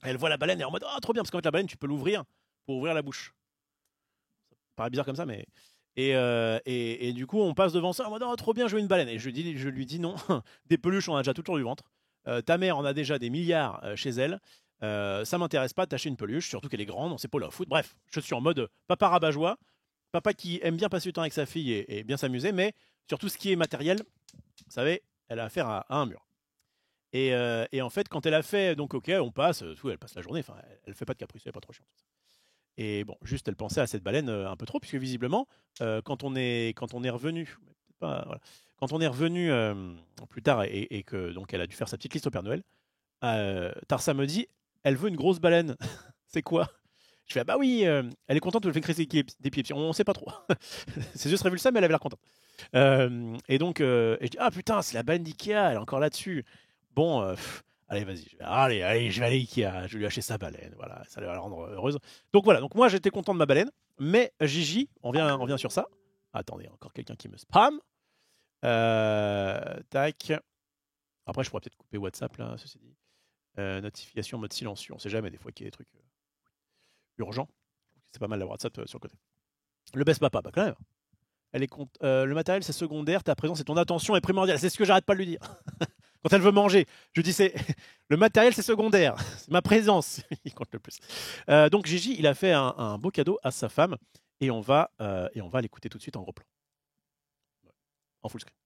Elle voit la baleine et est en mode, oh, trop bien, parce qu'en fait, la baleine, tu peux l'ouvrir pour ouvrir la bouche. Ça paraît bizarre comme ça, mais. Et du coup, on passe devant ça en mode, oh, trop bien, je veux une baleine. Et je lui dis non, des peluches, on a déjà tout le tour du ventre. Ta mère en a déjà des milliards chez elle. Ça m'intéresse pas de t'acheter une peluche, surtout qu'elle est grande, on sait pas là au foot. Bref, je suis en mode papa rabat-joie, papa qui aime bien passer du temps avec sa fille et bien s'amuser, mais sur tout ce qui est matériel, vous savez, elle a affaire à un mur. Et en fait, quand elle a fait, donc ok, on passe, elle passe la journée, enfin, elle fait pas de caprice, elle est pas trop chiante. Et bon, juste, elle pensait à cette baleine un peu trop, puisque visiblement, quand on est revenu, voilà, quand on est revenu plus tard et que donc elle a dû faire sa petite liste au Père Noël, Tarsa me dit, elle veut une grosse baleine. C'est quoi? Je fais, ah bah oui, elle est contente de le faire crisser des pieds. On sait pas trop. Ses yeux seraient vu ça, mais elle avait l'air contente. Et donc, et je dis, ah putain, c'est la baleine d'Ikea, elle est encore là-dessus. Bon, allez, vas-y, allez, je vais aller à Ikea, je vais lui acheter sa baleine. Voilà, ça va la rendre heureuse. Donc voilà, donc moi j'étais content de ma baleine, mais Gigi, on revient sur ça. Attendez, encore quelqu'un qui me spam. Tac. Après, je pourrais peut-être couper WhatsApp, là, ceci dit. Notification mode silencieux, on sait jamais, des fois qu'il y a des trucs urgents. C'est pas mal d'avoir WhatsApp sur le côté. Le baisse papa, bah quand même. Le matériel c'est secondaire, ta présence et ton attention est primordiale. C'est ce que j'arrête pas de lui dire. Quand elle veut manger, je dis le matériel c'est secondaire, c'est ma présence il compte le plus. Donc Gigi, il a fait un beau cadeau à sa femme et on va l'écouter tout de suite en gros plan. En full screen.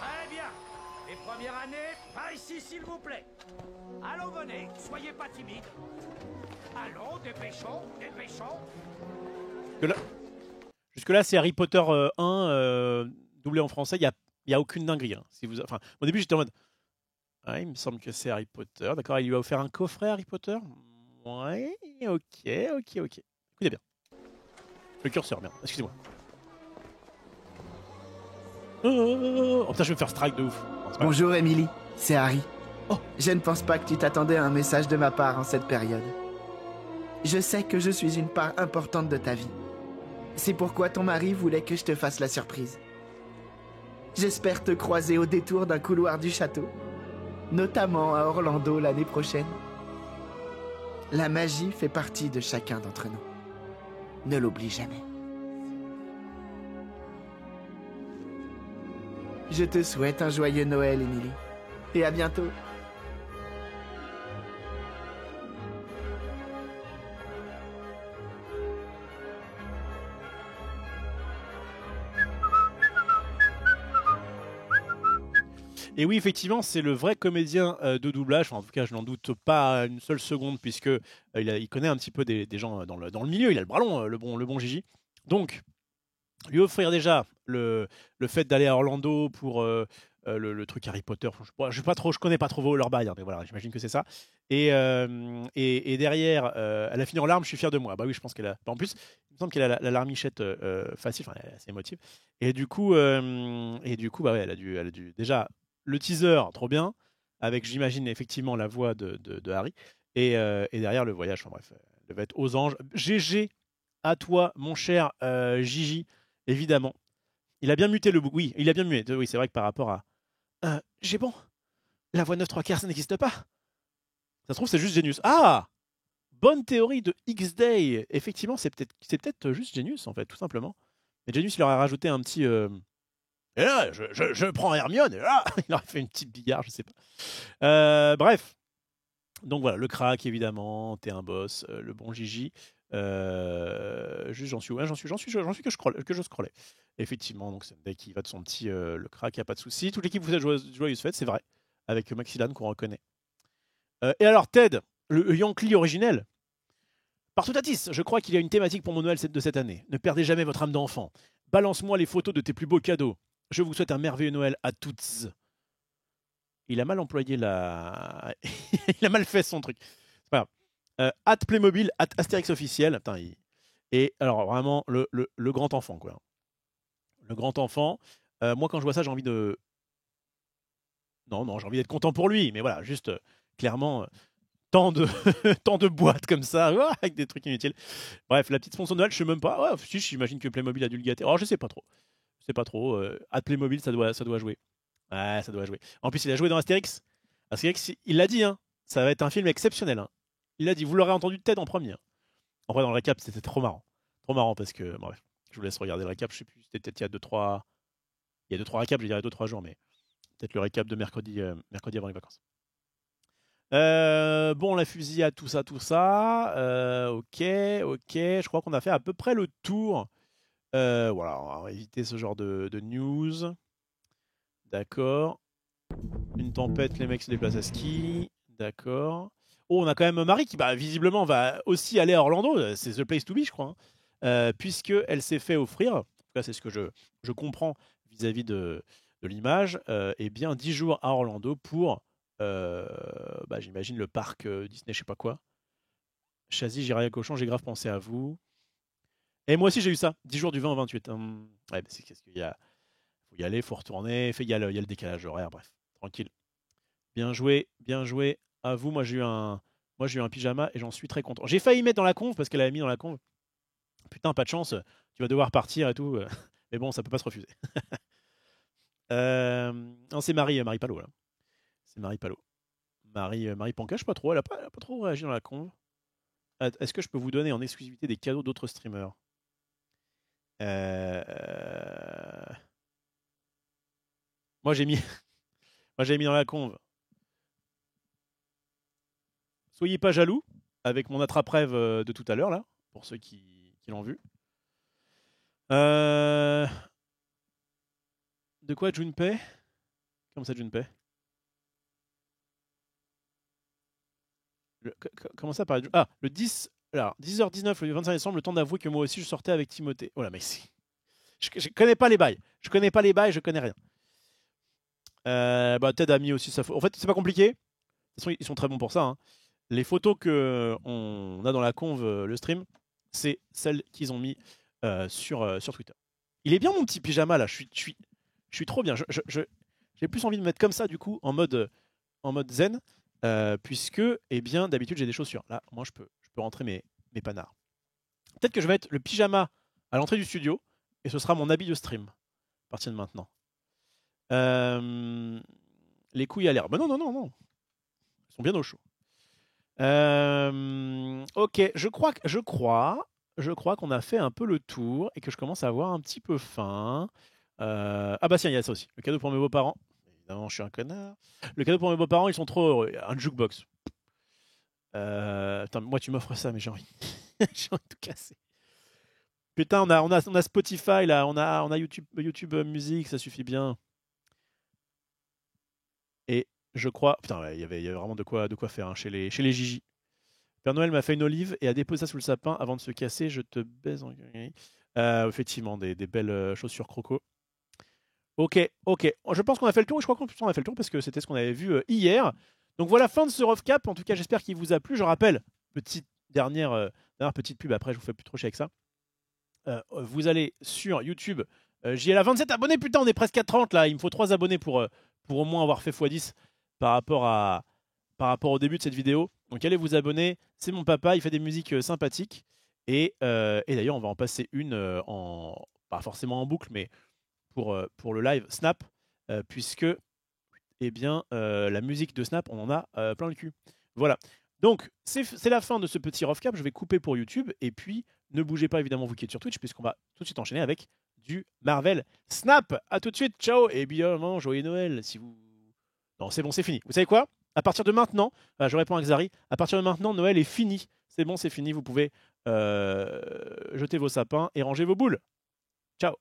Très bien. Les premières années, par ici s'il vous plaît. Allons, venez, soyez pas timides. Allons, dépêchons. Jusque-là, c'est Harry Potter 1 doublé en français. Il y a aucune dinguerie. Hein. Enfin, au début, j'étais en mode, ah, il me semble que c'est Harry Potter. D'accord, il lui a offert un coffret Harry Potter. Ouais, ok. Écoutez bien. Le curseur, merde. Excusez-moi. Oh putain, je vais me faire strike de ouf. Bonjour Emily, c'est Harry. Oh. Je ne pense pas que tu t'attendais à un message de ma part en cette période. Je sais que je suis une part importante de ta vie. C'est pourquoi ton mari voulait que je te fasse la surprise. J'espère te croiser au détour d'un couloir du château, notamment à Orlando l'année prochaine. La magie fait partie de chacun d'entre nous. Ne l'oublie jamais. Je te souhaite un joyeux Noël, Emily. Et à bientôt. Et oui, effectivement, c'est le vrai comédien de doublage. Enfin, en tout cas, je n'en doute pas une seule seconde, puisque il connaît un petit peu des gens dans le milieu. Il a le bras long, le bon Gigi. Donc, lui offrir déjà le fait d'aller à Orlando pour le truc Harry Potter. Je connais pas trop leur bail, hein, mais voilà, j'imagine que c'est ça. Et derrière, elle a fini en larmes. Je suis fier de moi. Bah oui, je pense qu'elle a. En plus, il me semble qu'elle a la larmichette facile. Enfin, elle est assez émotive. Et du coup, bah ouais, elle a dû déjà. Le teaser, trop bien, avec, j'imagine, effectivement la voix de Harry. Et derrière, le voyage, enfin bref, elle devait être aux anges. GG à toi, mon cher Gigi, évidemment. Il a bien muté le bout. Oui, il a bien muté. Oui, c'est vrai que par rapport à... j'ai bon. La voix 9/3, ça n'existe pas. Ça se trouve, c'est juste Genius. Ah, bonne théorie de X-Day. Effectivement, c'est peut-être juste Genius, en fait, tout simplement. Mais Genius, il leur a rajouté un petit... Et là, je prends Hermione, et là, il aurait fait une petite billard, je sais pas. Bref. Donc voilà, le crack, évidemment, t'es un boss, le bon Gigi. Juste, j'en suis que je scrollais. Effectivement, donc c'est un deck qui va de son petit le crack, y a pas de souci. Toute l'équipe vous êtes joyeuse fête, c'est vrai, avec Maxilan qu'on reconnaît. Et alors, Ted, le Yankee originel. Partout Tatis, je crois qu'il y a une thématique pour mon Noël de cette année. Ne perdez jamais votre âme d'enfant. Balance-moi les photos de tes plus beaux cadeaux. Je vous souhaite un merveilleux Noël à toutes. Il a mal employé la... il a mal fait son truc. C'est pas grave. Playmobil, Astérix officiel. Putain, Et alors, vraiment, le grand enfant, quoi. Le grand enfant. Moi, quand je vois ça, j'ai envie de... Non, j'ai envie d'être content pour lui. Mais voilà, juste, clairement, tant de boîtes comme ça, avec des trucs inutiles. Bref, la petite sponsor de Noël, je sais même pas. Ouais, si, j'imagine que Playmobil a dû le gâter. Oh, je sais pas trop. Playmobil, ça doit jouer. Ouais, ça doit jouer. En plus, il a joué dans Astérix. Astérix, il l'a dit, hein, ça va être un film exceptionnel. Hein. Il a dit, vous l'aurez entendu de tête en premier. En vrai, dans le récap, c'était trop marrant. Trop marrant parce que, bref, je vous laisse regarder le récap. Je sais plus, c'était peut-être il y a 2-3 récaps, je dirais 2-3 jours, mais peut-être le récap de mercredi avant les vacances. Bon, la fusillade, tout ça. Ok. Je crois qu'on a fait à peu près le tour Voilà, on va éviter ce genre de news. D'accord. Une tempête, les mecs se déplacent à ski. D'accord. Oh, on a quand même Marie qui, visiblement, va aussi aller à Orlando. C'est the place to be, je crois. Puisqu'elle s'est fait offrir, en tout cas, c'est ce que je comprends vis-à-vis de l'image, eh bien 10 jours à Orlando pour, j'imagine, le parc Disney, je sais pas quoi. Chazy, Giraille Cochon, j'ai grave pensé à vous. Et moi aussi, j'ai eu ça. 10 jours du 20 au 28. Ouais, c'est qu'est-ce qu'il y a. Faut y aller, faut retourner. Il y a le décalage horaire, bref. Tranquille. Bien joué à vous. Moi, j'ai eu un pyjama et j'en suis très content. J'ai failli mettre dans la conve parce qu'elle avait mis dans la conve. Putain, pas de chance. Tu vas devoir partir et tout. Mais bon, ça peut pas se refuser. Non, c'est Marie Palot, là. C'est Marie Palot. Marie Panca, je sais pas trop. Elle a pas trop réagi dans la conve. Est-ce que je peux vous donner en exclusivité des cadeaux d'autres streamers? Moi, j'ai mis dans la conve. Soyez pas jaloux avec mon attrape-rêve de tout à l'heure, là, pour ceux qui l'ont vu. De quoi, Junpei? Comment ça, Junpei? Comment ça, paraît? Ah, le 10... Alors, 10h19, le 25 décembre, le temps d'avouer que moi aussi, je sortais avec Timothée. Oh là, mais je connais pas les bails. Je connais rien. Ted a mis aussi sa photo. En fait, c'est pas compliqué. Ils sont très bons pour ça. Hein. Les photos qu'on a dans la conve, le stream, c'est celles qu'ils ont mis sur Twitter. Il est bien mon petit pyjama là. Je suis trop bien. J'ai plus envie de me mettre comme ça du coup en mode zen, puisque bien d'habitude j'ai des chaussures. Là, moi je peux rentrer mes panards. Peut-être que je vais mettre le pyjama à l'entrée du studio et ce sera mon habit de stream à partir de maintenant. Les couilles à l'air. Non. Ils sont bien au chaud. Ok, je crois qu'on a fait un peu le tour et que je commence à avoir un petit peu faim. Tiens, il y a ça aussi. Le cadeau pour mes beaux-parents. Évidemment, je suis un connard. Le cadeau pour mes beaux-parents, ils sont trop heureux. Un jukebox. Putain, moi, tu m'offres ça, mais j'ai envie. J'ai envie de tout casser. Putain, on a Spotify, là. On a YouTube Musique, ça suffit bien. Et je crois... Putain, il y avait vraiment de quoi faire hein, chez les Gigi. Père Noël m'a fait une olive et a déposé ça sous le sapin avant de se casser. Je te baise en... effectivement, des belles chaussures croco. Ok. Je pense qu'on a fait le tour. Je crois qu'on a fait le tour parce que c'était ce qu'on avait vu hier. Donc voilà, fin de ce recap. En tout cas, j'espère qu'il vous a plu. Je rappelle, dernière petite pub. Après, je vous fais plus trop chier avec ça. Vous allez sur YouTube. J'y ai là 27 abonnés. Putain, on est presque à 30 là. Il me faut 3 abonnés pour au moins avoir fait x10 par rapport au début de cette vidéo. Donc allez vous abonner. C'est mon papa. Il fait des musiques sympathiques. Et d'ailleurs, on va en passer une pas forcément en boucle, mais pour le live Snap, puisque la musique de Snap, on en a plein le cul. Voilà. Donc, c'est la fin de ce petit rough cap. Je vais couper pour YouTube. Et puis, ne bougez pas, évidemment, vous qui êtes sur Twitch, puisqu'on va tout de suite enchaîner avec du Marvel Snap. À tout de suite. Ciao. Et bien, joyeux Noël. Si vous... Non, c'est bon, c'est fini. Vous savez quoi? À partir de maintenant, je réponds à Xari, à partir de maintenant, Noël est fini. C'est bon, c'est fini. Vous pouvez jeter vos sapins et ranger vos boules. Ciao.